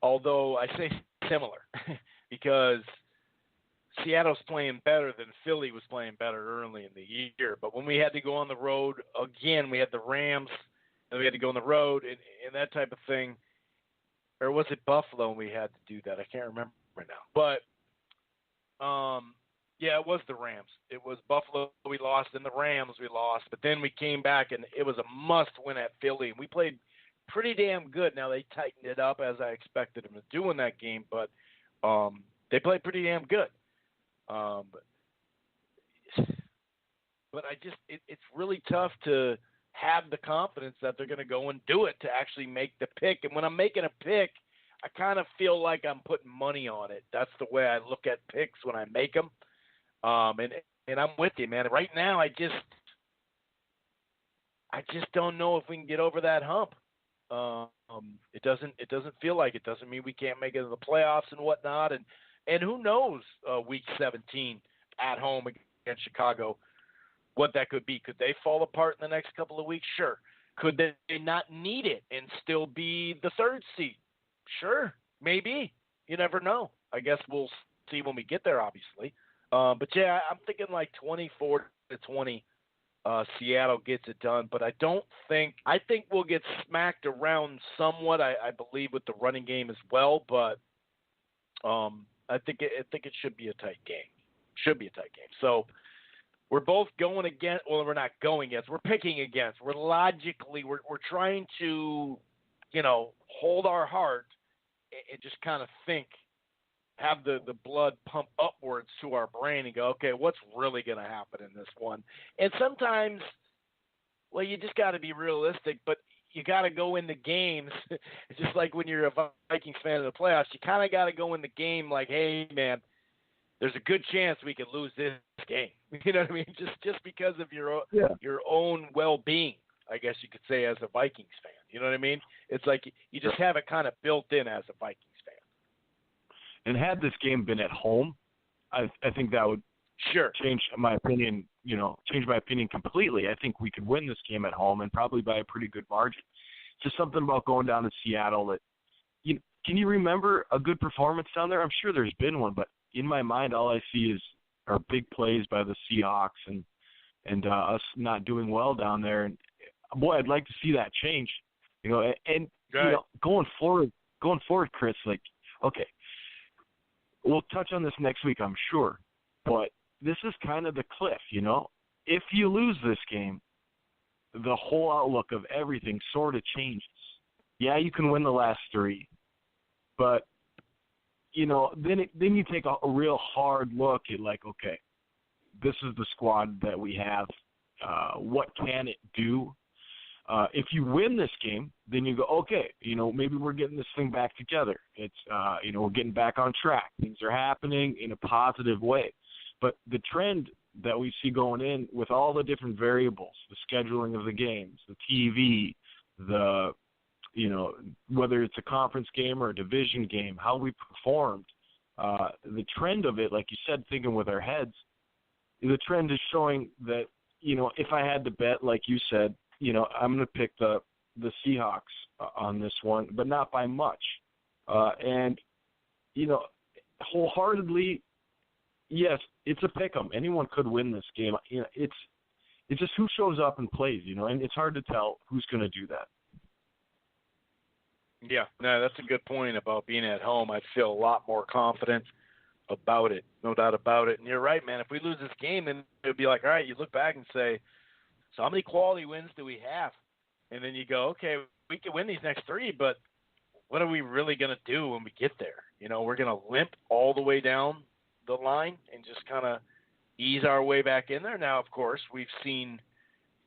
although I say similar, because Seattle's playing better than Philly was playing better early in the year. But when we had to go on the road, again, we had the Rams, and we had to go on the road and that type of thing. Or was it Buffalo and we had to do that? I can't remember right now. But, yeah, it was the Rams. It was Buffalo we lost, and the Rams we lost. But then we came back, and it was a must-win at Philly. We played pretty damn good. Now, they tightened it up as I expected them to do in that game, but they played pretty damn good. But I just it's really tough to have the confidence that they're going to go and do it to actually make the pick. And when I'm making a pick, I kind of feel like I'm putting money on it. That's the way I look at picks when I make them. And I'm with you, man. Right now, I just don't know if we can get over that hump. It doesn't feel like it. Doesn't mean we can't make it to the playoffs and whatnot. And who knows, week 17 at home against Chicago, what that could be. Could they fall apart in the next couple of weeks? Sure. Could they not need it and still be the third seed? Sure, maybe. You never know. I guess we'll see when we get there, obviously. But yeah, I'm thinking like 24-20. Seattle gets it done, but I think we'll get smacked around somewhat. I believe with the running game as well, but I think it should be a tight game. So we're both going against. Well, we're not going against. We're picking against. We're trying to, hold our heart and just kind of think, have the blood pump upwards to our brain and go, okay, what's really going to happen in this one? And sometimes, well, you just got to be realistic, but you got to go in the games. It's just like when you're a Vikings fan in the playoffs, you kind of got to go in the game like, hey, man, there's a good chance we could lose this game. You know what I mean? Just because of your own well-being, I guess you could say, as a Vikings fan. You know what I mean? It's like you just have it kind of built in as a Vikings fan. And had this game been at home, I think that would change my opinion. Change my opinion completely. I think we could win this game at home and probably by a pretty good margin. Just something about going down to Seattle that. Can you remember a good performance down there? I'm sure there's been one, but in my mind, all I see are big plays by the Seahawks and us not doing well down there. And boy, I'd like to see that change. Going forward, Chris. Like, okay, we'll touch on this next week, I'm sure, but this is kind of the cliff. If you lose this game, the whole outlook of everything sort of changes. Yeah, you can win the last three, but then you take a real hard look at like, okay, this is the squad that we have. What can it do? If you win this game, then you go, okay, maybe we're getting this thing back together. It's, we're getting back on track. Things are happening in a positive way. But the trend that we see going in with all the different variables, the scheduling of the games, the TV, whether it's a conference game or a division game, how we performed, the trend of it, like you said, thinking with our heads, the trend is showing that, if I had to bet, like you said, I'm going to pick the Seahawks on this one, but not by much. Wholeheartedly, yes, it's a pick 'em. Anyone could win this game. It's just who shows up and plays, and it's hard to tell who's going to do that. Yeah, no, that's a good point about being at home. I feel a lot more confident about it, no doubt about it. And you're right, man. If we lose this game, then it would be like, all right, you look back and say, so how many quality wins do we have? And then you go, okay, we can win these next three, but what are we really going to do when we get there? We're going to limp all the way down the line and just kind of ease our way back in there. Now, of course, we've seen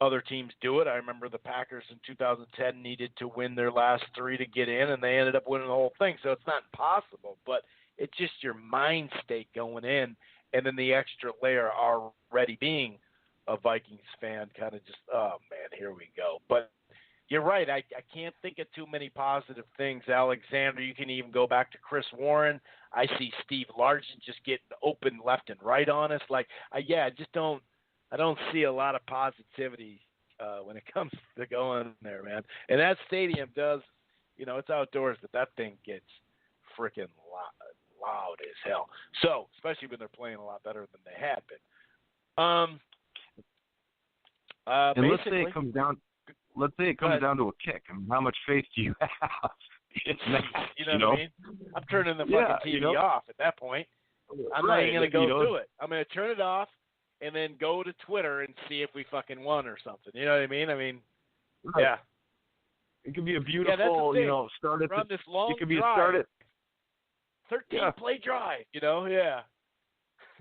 other teams do it. I remember the Packers in 2010 needed to win their last three to get in, and they ended up winning the whole thing. So it's not impossible, but it's just your mind state going in, and then the extra layer already being a Vikings fan, kind of just, oh, man, here we go. But you're right. I can't think of too many positive things. Alexander, you can even go back to Chris Warren. I see Steve Largent just getting open left and right on us. I don't see a lot of positivity when it comes to going there, man. And that stadium does, it's outdoors, but that thing gets freaking loud as hell. So, especially when they're playing a lot better than they had been. And let's say it comes down to a kick. I mean, how much faith do you have? It's not, you know what I mean? I'm turning the fucking TV off at that point. I'm not even going to go through it. I'm going to turn it off and then go to Twitter and see if we fucking won or something. You know what I mean? Right. Yeah. It could be a beautiful, start at this long it could be drive. a start at 13-play drive, yeah.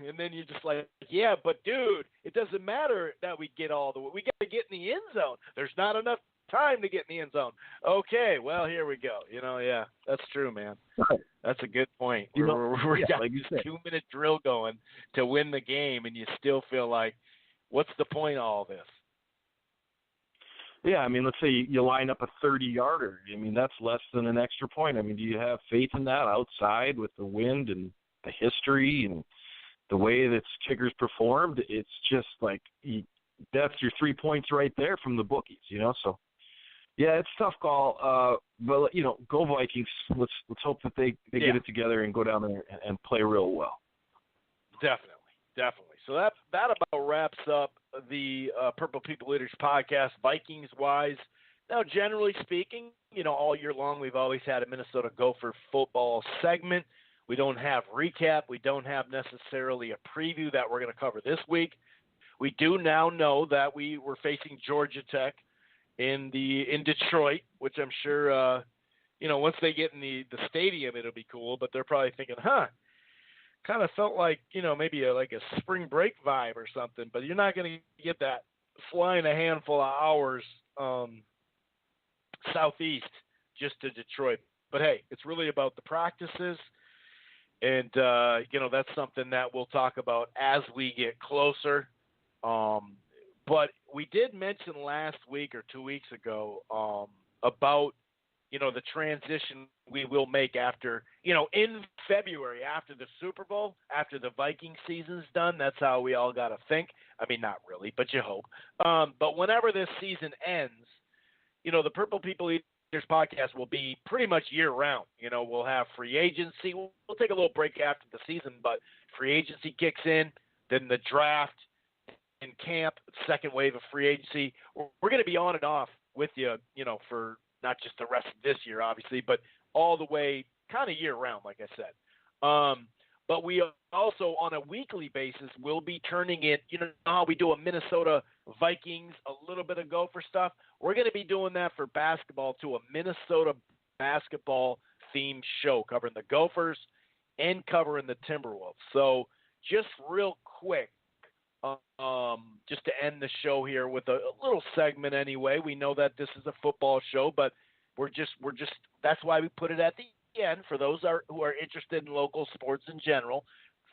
And then you're just like, yeah, but dude, it doesn't matter that we get all the way. We got to get in the end zone. There's not enough time to get in the end zone. Okay, well, here we go. Yeah, that's true, man. Right. That's a good point. We got like a 2-minute drill going to win the game, and you still feel like, what's the point of all this? Yeah, I mean, let's say you line up a 30-yarder. I mean, that's less than an extra point. I mean, do you have faith in that outside with the wind and the history and the way that kickers performed? It's just like that's your 3 points right there from the bookies, So, yeah, it's a tough call. But go Vikings. Let's hope that they get it together and go down there and play real well. Definitely. So that about wraps up the Purple People Eaters podcast, Vikings-wise. Now, generally speaking, all year long we've always had a Minnesota Gopher football segment. We don't have recap. We don't have necessarily a preview that we're going to cover this week. We do now know that we were facing Georgia Tech in Detroit, which I'm sure, once they get in the stadium, it'll be cool. But they're probably thinking, kind of felt like, maybe like a spring break vibe or something, but you're not going to get that flying a handful of hours southeast just to Detroit. But, hey, it's really about the practices, and, that's something that we'll talk about as we get closer. But we did mention last week or 2 weeks ago about, the transition we will make after, in February, after the Super Bowl, after the Viking season's done. That's how we all got to think. I mean, not really, but you hope. But whenever this season ends, the Purple People Eaters podcast will be pretty much year-round. We'll have free agency. We'll take a little break after the season, but free agency kicks in, then the draft in camp, second wave of free agency. We're going to be on and off with you, for not just the rest of this year, obviously, but all the way kind of year-round, like I said. But we also, on a weekly basis, will be turning it, how we do a Minnesota Vikings, a little bit of Gopher stuff. We're going to be doing that for basketball to a Minnesota basketball-themed show covering the Gophers and covering the Timberwolves. So just real quick, just to end the show here with a little segment anyway. We know that this is a football show, but we're just that's why we put it at the end for those who are interested in local sports in general,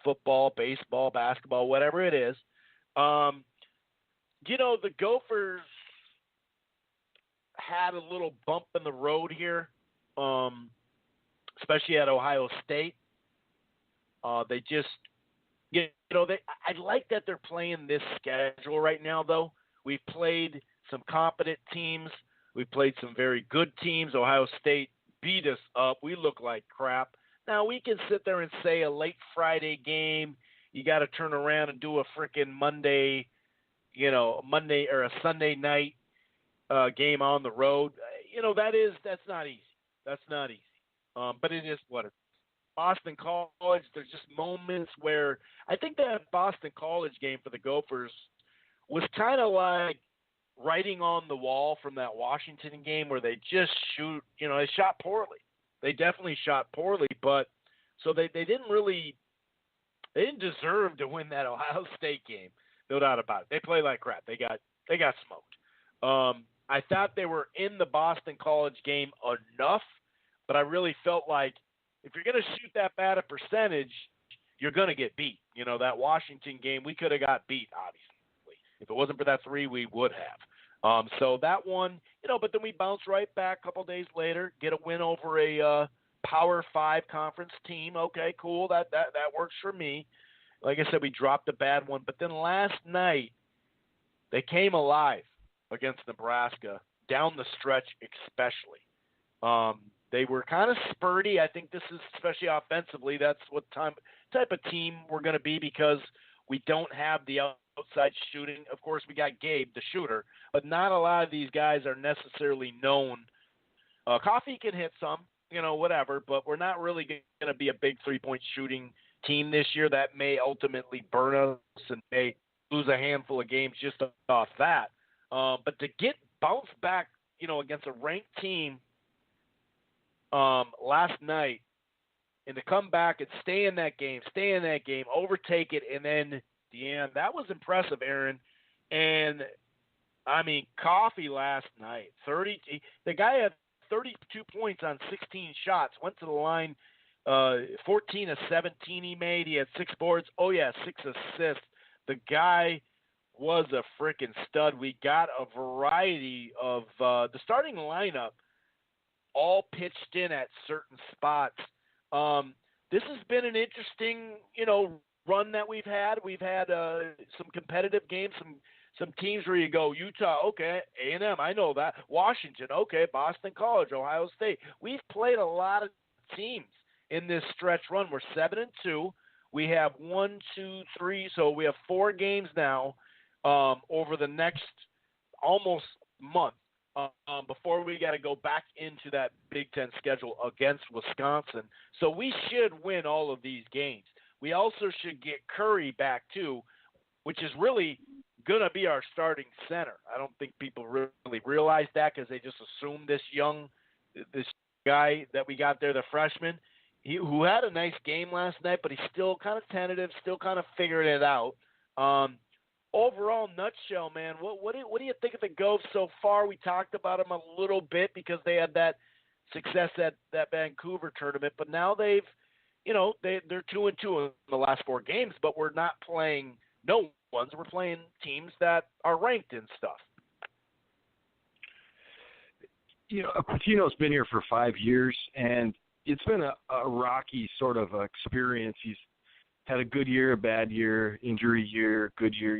football, baseball, basketball, whatever it is. The Gophers had a little bump in the road here, especially at Ohio State. They just I like that they're playing this schedule right now, though. We've played some competent teams. We've played some very good teams. Ohio State beat us up. We look like crap. Now, we can sit there and say a late Friday game, you got to turn around and do a freaking Monday or a Sunday night game on the road. That's not easy. That's not easy. But it is what it is. Boston College, there's just moments where I think that Boston College game for the Gophers was kind of like writing on the wall from that Washington game where they just they shot poorly. They definitely shot poorly, but so they didn't deserve to win that Ohio State game. No doubt about it. They play like crap. They got smoked. I thought they were in the Boston College game enough, but I really felt like if you're going to shoot that bad a percentage, you're going to get beat. That Washington game, we could have got beat, obviously. If it wasn't for that 3, we would have. So that one, but then we bounced right back a couple days later, get a win over a Power 5 conference team. Okay, cool. That works for me. Like I said, we dropped a bad one. But then last night, they came alive against Nebraska, down the stretch especially. They were kind of spurty. I think this is, especially offensively, that's what type of team we're going to be because we don't have the outside shooting. Of course, we got Gabe, the shooter, but not a lot of these guys are necessarily known. Coffee can hit some, whatever, but we're not really going to be a big three-point shooting team this year. That may ultimately burn us and may lose a handful of games just off that. But to get bounced back, against a ranked team last night, and to come back and stay in that game, overtake it, and then the end, that was impressive, Aaron. And I mean, Coffee last night, the guy had 32 points on 16 shots, went to the line, 14 of 17 he made. He had 6 boards. 6 assists. The guy was a freaking stud. We got a variety of the starting lineup all pitched in at certain spots. This has been an interesting, run that we've had. We've had some competitive games, some teams where you go, Utah, okay, A&M, I know that. Washington, okay, Boston College, Ohio State. We've played a lot of teams in this stretch run. We're 7-2. We have 1, 2, 3, so we have 4 games now over the next almost month before we got to go back into that Big Ten schedule against Wisconsin. So we should win all of these games. We also should get Curry back too, which is really going to be our starting center. I don't think people really realize that because they just assume this guy that we got there, the freshman, who had a nice game last night, but he's still kind of tentative, still kind of figuring it out. Overall, nutshell, man, what do you think of the Govs so far? We talked about them a little bit because they had that success at that Vancouver tournament, but now they're 2-2 in the last 4 games, but we're not playing no ones. We're playing teams that are ranked and stuff. Patino's been here for 5 years, and it's been a rocky sort of experience. He's had a good year, a bad year, injury year, good year.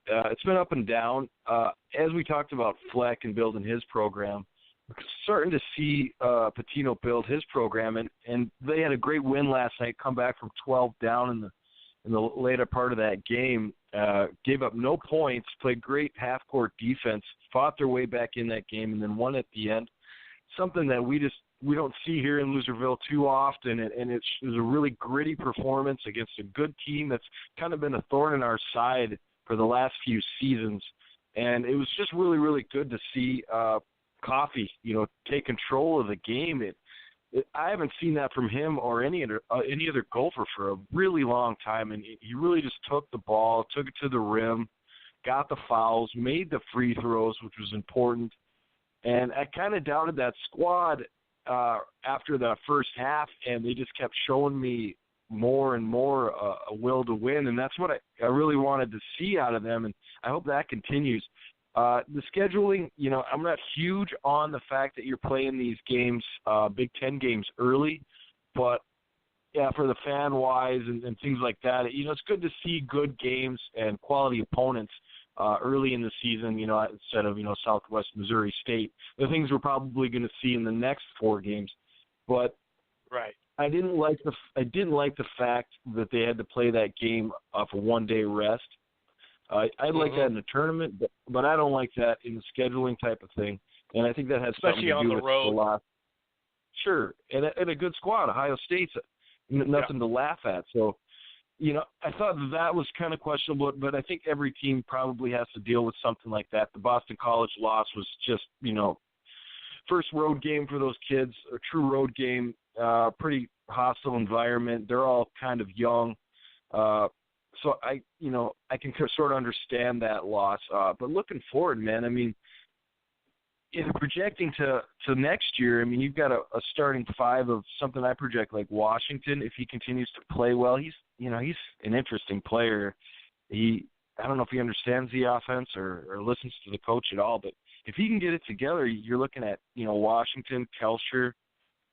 It's been up and down. As we talked about Fleck and building his program, we're starting to see Patino build his program, and they had a great win last night, come back from 12 down in the later part of that game, gave up no points, played great half-court defense, fought their way back in that game, and then won at the end. Something that we don't see here in Loserville too often, and it was a really gritty performance against a good team that's kind of been a thorn in our side for the last few seasons. And it was just really, really good to see Coffey, take control of the game. I haven't seen that from him or any other golfer for a really long time, and he really just took the ball, took it to the rim, got the fouls, made the free throws, which was important. And I kind of doubted that squad after the first half, and they just kept showing me more and more a will to win, and that's what I really wanted to see out of them, and I hope that continues. The scheduling, I'm not huge on the fact that you're playing these games, Big Ten games early, but yeah, for the fan-wise and things like that, it's good to see good games and quality opponents early in the season, instead of, Southwest Missouri State, the things we're probably going to see in the next 4 games. But right, I didn't like the fact that they had to play that game off a 1-day rest. I'd like that in a tournament, but I don't like that in the scheduling type of thing. And I think that has especially something to do with road. A lot. Sure, and a good squad. Ohio State's nothing to laugh at. So, I thought that was kind of questionable, but I think every team probably has to deal with something like that. The Boston College loss was just, first road game for those kids, a true road game, pretty hostile environment. They're all kind of young. So I can sort of understand that loss. But looking forward, man, if projecting to next year, you've got a starting 5 of something I project like Washington. If he continues to play well, he's an interesting player. I don't know if he understands the offense or listens to the coach at all, but if he can get it together, you're looking at, Washington, Kelcher,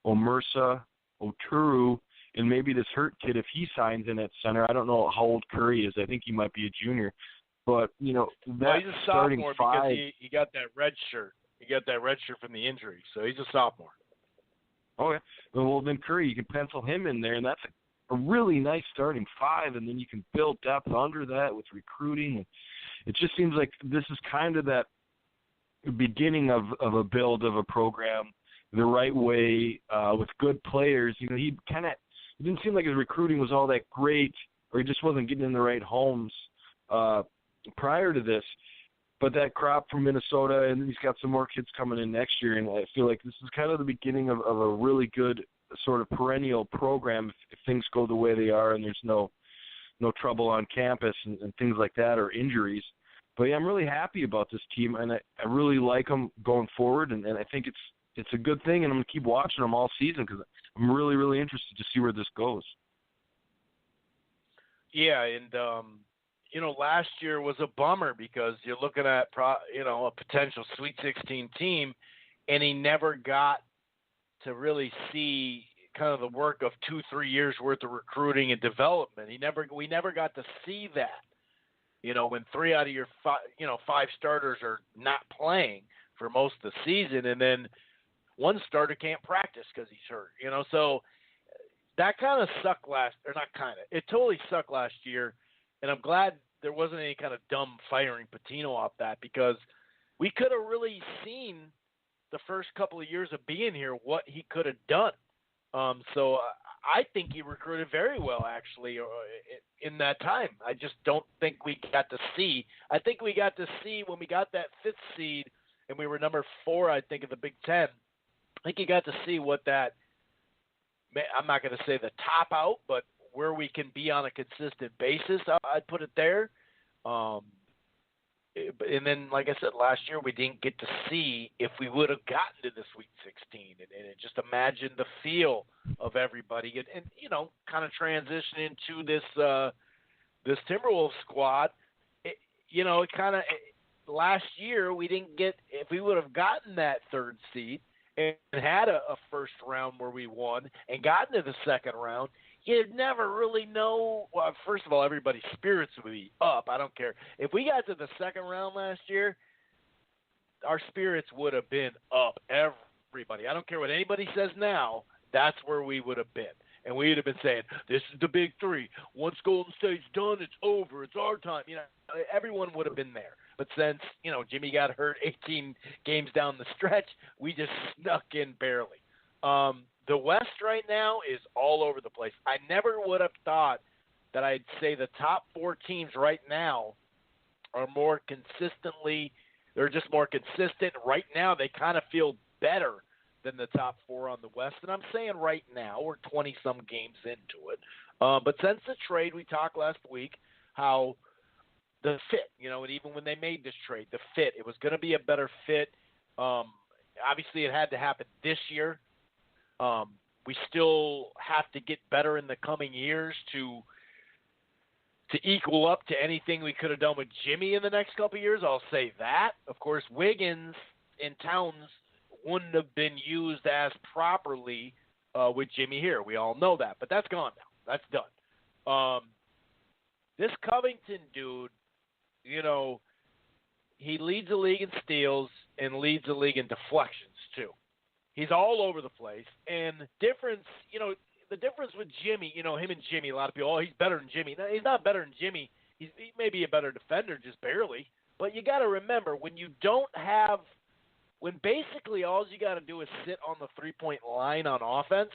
Omersa, Oturu, and maybe this Hurt kid, if he signs in at center. I don't know how old Curry is. I think he might be a junior. But, that he's a starting sophomore 5. because he got that red shirt. He got that red shirt from the injury, so he's a sophomore. Okay. Well, then Curry, you can pencil him in there, and that's a really nice starting 5, and then you can build depth under that with recruiting. It just seems like this is kind of that beginning of a build of a program the right way with good players. He didn't seem like his recruiting was all that great, or he just wasn't getting in the right homes prior to this. But that crop from Minnesota, and he's got some more kids coming in next year, and I feel like this is kind of the beginning of a really good sort of perennial program if things go the way they are and there's no trouble on campus and things like that or injuries. But yeah, I'm really happy about this team, and I really like them going forward, and I think it's a good thing, and I'm going to keep watching them all season because I'm really, really interested to see where this goes. Yeah, and last year was a bummer because you're looking at, a potential Sweet 16 team, and he never got to really see kind of the work of 2-3 years worth of recruiting and development. We never got to see that. When 3 out of your 5 starters are not playing for most of the season, and then one starter can't practice because he's hurt. So that kind of sucked it totally sucked last year, and I'm glad there wasn't any kind of dumb firing Patino off that, because we could have really seen the first couple of years of being here what he could have done. So I think he recruited very well, actually, in that time. I just don't think we got to see. I think we got to see when we got that 5th seed and we were number 4, I think, in the Big Ten. I think you got to see what that – I'm not going to say the top out, but where we can be on a consistent basis, I'd put it there. And then, like I said, last year we didn't get to see if we would have gotten to the Sweet 16, and just imagine the feel of everybody, and kind of transition into this Timberwolves squad. Last year we didn't get, if we would have gotten that 3rd seed and had a first round where we won and gotten to the 2nd round, you'd never really know. Well, first of all, everybody's spirits would be up. I don't care. If we got to the 2nd round last year, our spirits would have been up. Everybody. I don't care what anybody says now. That's where we would have been. And we would have been saying, this is the big 3. Once Golden State's done, it's over. It's our time. Everyone would have been there. But since, Jimmy got hurt 18 games down the stretch, we just snuck in barely. The West right now is all over the place. I never would have thought that I'd say the top 4 teams right now are more consistently – they're just more consistent. Right now they kind of feel better than the top 4 on the West. And I'm saying right now we're 20-some games into it. But since the trade, we talked last week how the fit, and even when they made this trade, the fit, it was going to be a better fit. Obviously it had to happen this year. We still have to get better in the coming years to equal up to anything we could have done with Jimmy in the next couple of years. I'll say that. Of course, Wiggins and Towns wouldn't have been used as properly with Jimmy here. We all know that, but that's gone now. That's done. This Covington dude, he leads the league in steals and leads the league in deflections too. He's all over the place. And the difference with Jimmy, him and Jimmy, a lot of people, he's better than Jimmy. No, he's not better than Jimmy. He may be a better defender, just barely. But you got to remember, when basically all you got to do is sit on the 3-point line on offense,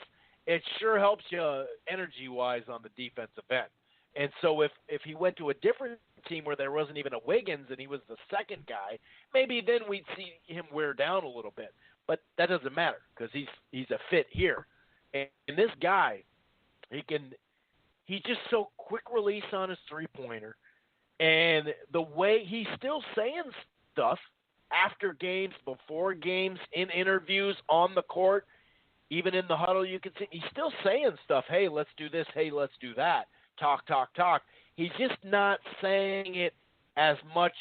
it sure helps you energy-wise on the defensive end. And so if he went to a different team where there wasn't even a Wiggins and he was the second guy, maybe then we'd see him wear down a little bit. But that doesn't matter because he's a fit here. And this guy, he's just so quick release on his 3-pointer. And the way he's still saying stuff after games, before games, in interviews, on the court, even in the huddle, you can see he's still saying stuff. Hey, let's do this. Hey, let's do that. Talk. He's just not saying it as much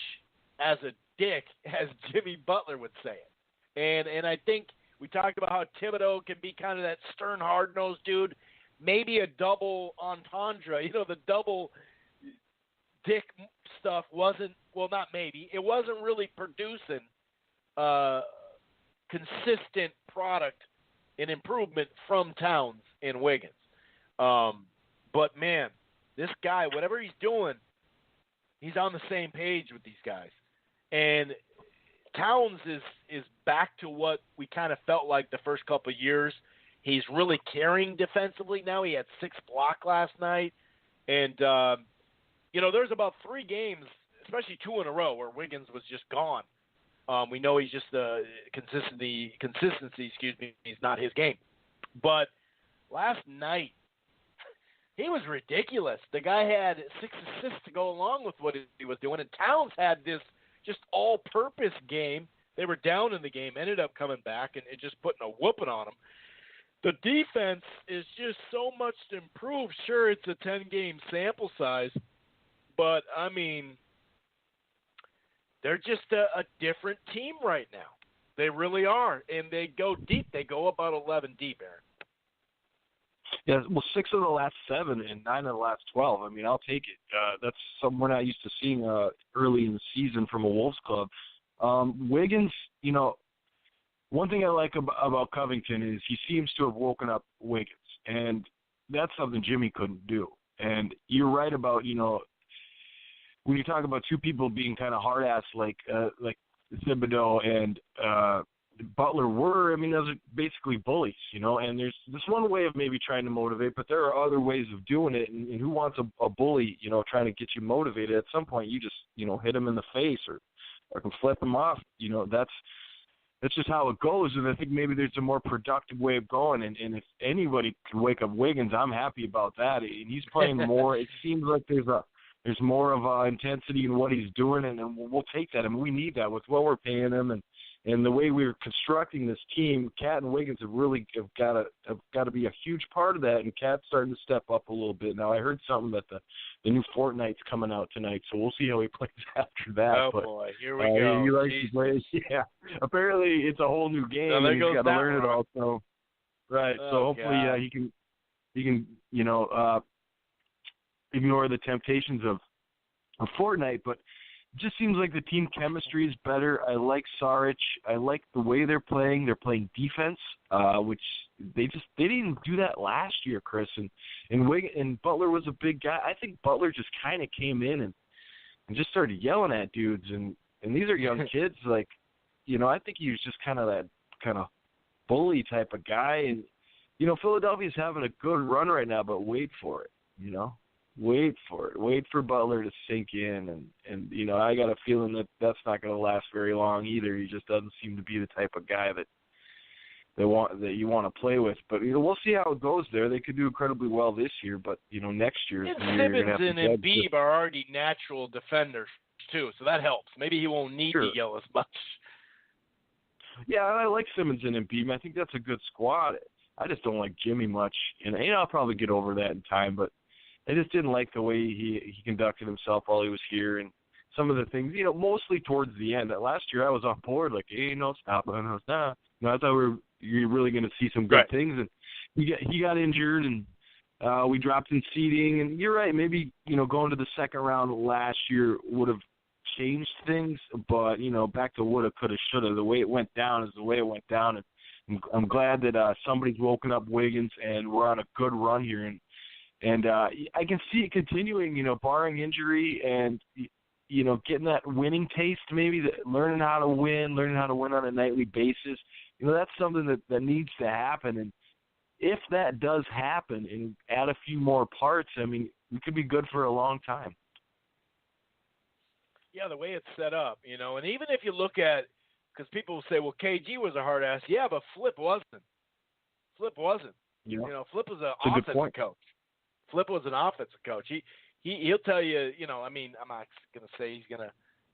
as a dick as Jimmy Butler would say it. And I think we talked about how Thibodeau can be kind of that stern, hard-nosed dude. Maybe a double entendre, the double dick stuff wasn't – well, not maybe. It wasn't really producing consistent product and improvement from Towns and Wiggins. But, man, this guy, whatever he's doing, he's on the same page with these guys. And – Towns is back to what we kind of felt like the first couple of years. He's really carrying defensively now. He had 6 blocks last night. And, there's about 3 games, especially 2 in a row, where Wiggins was just gone. We know he's just consistency, is not his game. But last night, he was ridiculous. The guy had 6 assists to go along with what he was doing. And Towns had this just all-purpose game. They were down in the game, ended up coming back and just putting a whooping on them. The defense is just so much improved. Sure, it's a 10-game sample size, But, I mean, they're just a different team right now. They really are. And they go deep. They go about 11 deep, Aaron. Yeah, well, 6 of the last 7 and 9 of the last 12. I mean, I'll take it. That's something we're not used to seeing early in the season from a Wolves club. Wiggins, you know, one thing I like about Covington is he seems to have woken up Wiggins, and that's something Jimmy couldn't do. And you're right about, you know, when you talk about two people being kind of hard-ass like Thibodeau and Butler were, I mean, those are basically bullies, you know, and there's this one way of maybe trying to motivate, but there are other ways of doing it, and who wants a bully, you know, trying to get you motivated? At some point, you just, you know, hit him in the face or can flip him off, you know, that's just how it goes, and I think maybe there's a more productive way of going, and if anybody can wake up Wiggins, I'm happy about that, and he's playing more. It seems like there's more of intensity in what he's doing, and we'll take that. I mean, we need that with what we're paying him, and the way we're constructing this team. Cat and Wiggins have got to be a huge part of that, and Cat's starting to step up a little bit. Now, I heard something that the new Fortnite's coming out tonight, so we'll see how he plays after that. Oh, but, boy, here we go. He likes to play. Yeah, apparently it's a whole new game, and he's got to learn it all. So, right, so hopefully he can you know, ignore the temptations of Fortnite, but it just seems like the team chemistry is better. I like Saric. I like the way they're playing. They're playing defense, which they didn't do that last year, Chris. And Butler was a big guy. I think Butler just kind of came in and just started yelling at dudes. And these are young kids. Like, you know, I think he was just kind of that kind of bully type of guy. And, you know, Philadelphia's having a good run right now, but wait for it, you know. Wait for it. Wait for Butler to sink in, and you know, I got a feeling that that's not going to last very long either. He just doesn't seem to be the type of guy that you want to play with. But you know, we'll see how it goes there. They could do incredibly well this year, but you know, next year is the year you're going to have to judge. Simmons and Embiid are already natural defenders too, so that helps. Maybe he won't need to yell as much. Yeah, I like Simmons and Embiid. I think that's a good squad. I just don't like Jimmy much, and you know, I'll probably get over that in time, but I just didn't like the way he conducted himself while he was here, and some of the things, you know, mostly towards the end. Last year I was on board, like, hey, no, stop. And I was, nah. No, I thought you're really going to see some good things. And he got injured, and we dropped in seeding. And you're right, maybe, you know, going to the second round last year would have changed things. But, you know, back to woulda, coulda, shoulda. The way it went down is the way it went down. And I'm glad that somebody's woken up Wiggins, and we're on a good run here. And I can see it continuing, you know, barring injury and, you know, getting that winning taste, maybe learning how to win on a nightly basis. You know, that's something that needs to happen. And if that does happen and add a few more parts, I mean, we could be good for a long time. Yeah, the way it's set up, you know, and even if you look at, because people will say, well, KG was a hard ass. Yeah, but Flip wasn't. Yeah. You know, Flip was an offensive coach. Flip was an offensive coach. He'll tell you, you know, I mean, I'm not going to say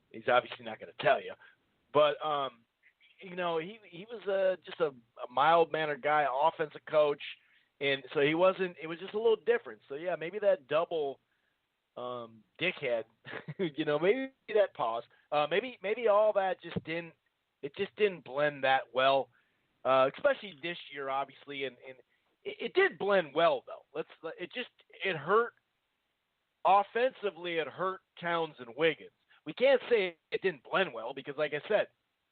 he's obviously not going to tell you, but, you know, he was just a mild-mannered guy, offensive coach, and so it was just a little different. So, yeah, maybe that double dickhead, you know, maybe that pause, maybe all that just didn't blend that well, especially this year, obviously, and it did blend well, though. It hurt offensively. It hurt Towns and Wiggins. We can't say it didn't blend well because, like I said,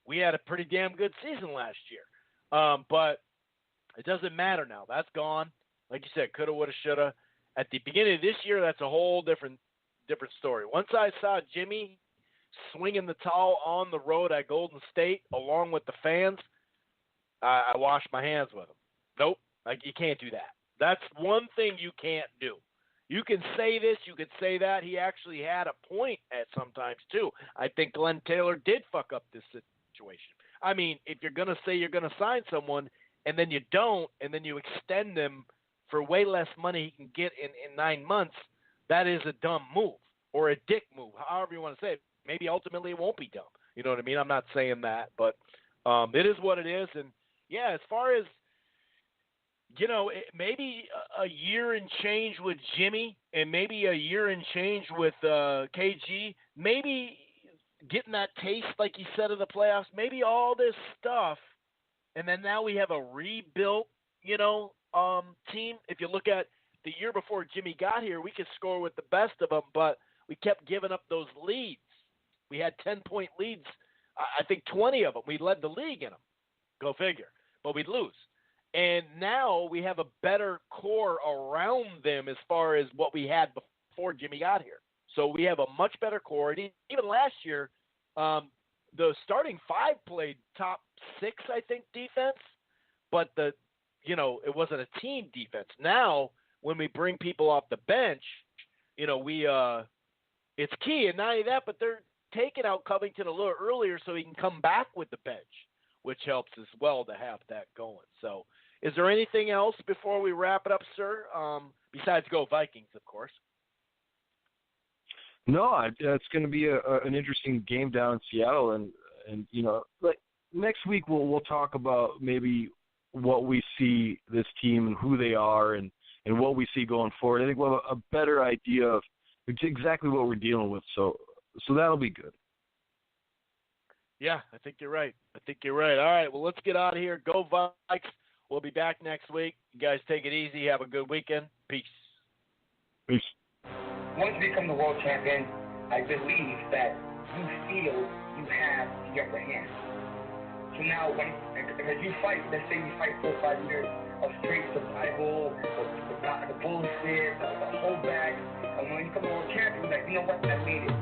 we had a pretty damn good season last year. But it doesn't matter now. That's gone. Like you said, coulda, woulda, shoulda. At the beginning of this year, that's a whole different story. Once I saw Jimmy swinging the towel on the road at Golden State along with the fans, I washed my hands with him. Nope. Like, you can't do that. That's one thing you can't do. You can say this, you can say that. He actually had a point at sometimes, too. I think Glenn Taylor did fuck up this situation. I mean, if you're going to say you're going to sign someone and then you don't, and then you extend them for way less money he can get in 9 months, that is a dumb move or a dick move, however you want to say it. Maybe ultimately it won't be dumb. You know what I mean? I'm not saying that, but it is what it is. And, yeah, as far as maybe a year and change with Jimmy, and maybe a year and change with KG. Maybe getting that taste, like you said, of the playoffs. Maybe all this stuff, and then now we have a rebuilt, team. If you look at the year before Jimmy got here, we could score with the best of them, but we kept giving up those leads. We had 10-point leads. I think 20 of them. We led the league in them. Go figure. But we'd lose. And now we have a better core around them as far as what we had before Jimmy got here. So we have a much better core. And even last year, the starting five played top 6, I think, defense. But it wasn't a team defense. Now, when we bring people off the bench, it's key. And not only that, but they're taking out Covington a little earlier so he can come back with the bench, which helps as well to have that going. So is there anything else before we wrap it up, sir? Besides go Vikings, of course. No, it's going to be an interesting game down in Seattle, and like next week we'll talk about maybe what we see this team and who they are and what we see going forward. I think we'll have a better idea of exactly what we're dealing with. So that'll be good. Yeah, I think you're right. All right, well, let's get out of here. Go Vikes. We'll be back next week. You guys take it easy. Have a good weekend. Peace. Once you become the world champion, I believe that you feel you have the upper hand. So now, as you fight, let's say you fight 4 or 5 years of straight survival, the bullshit, the holdback, and when you become the world champion, you're like, you know what, I made it.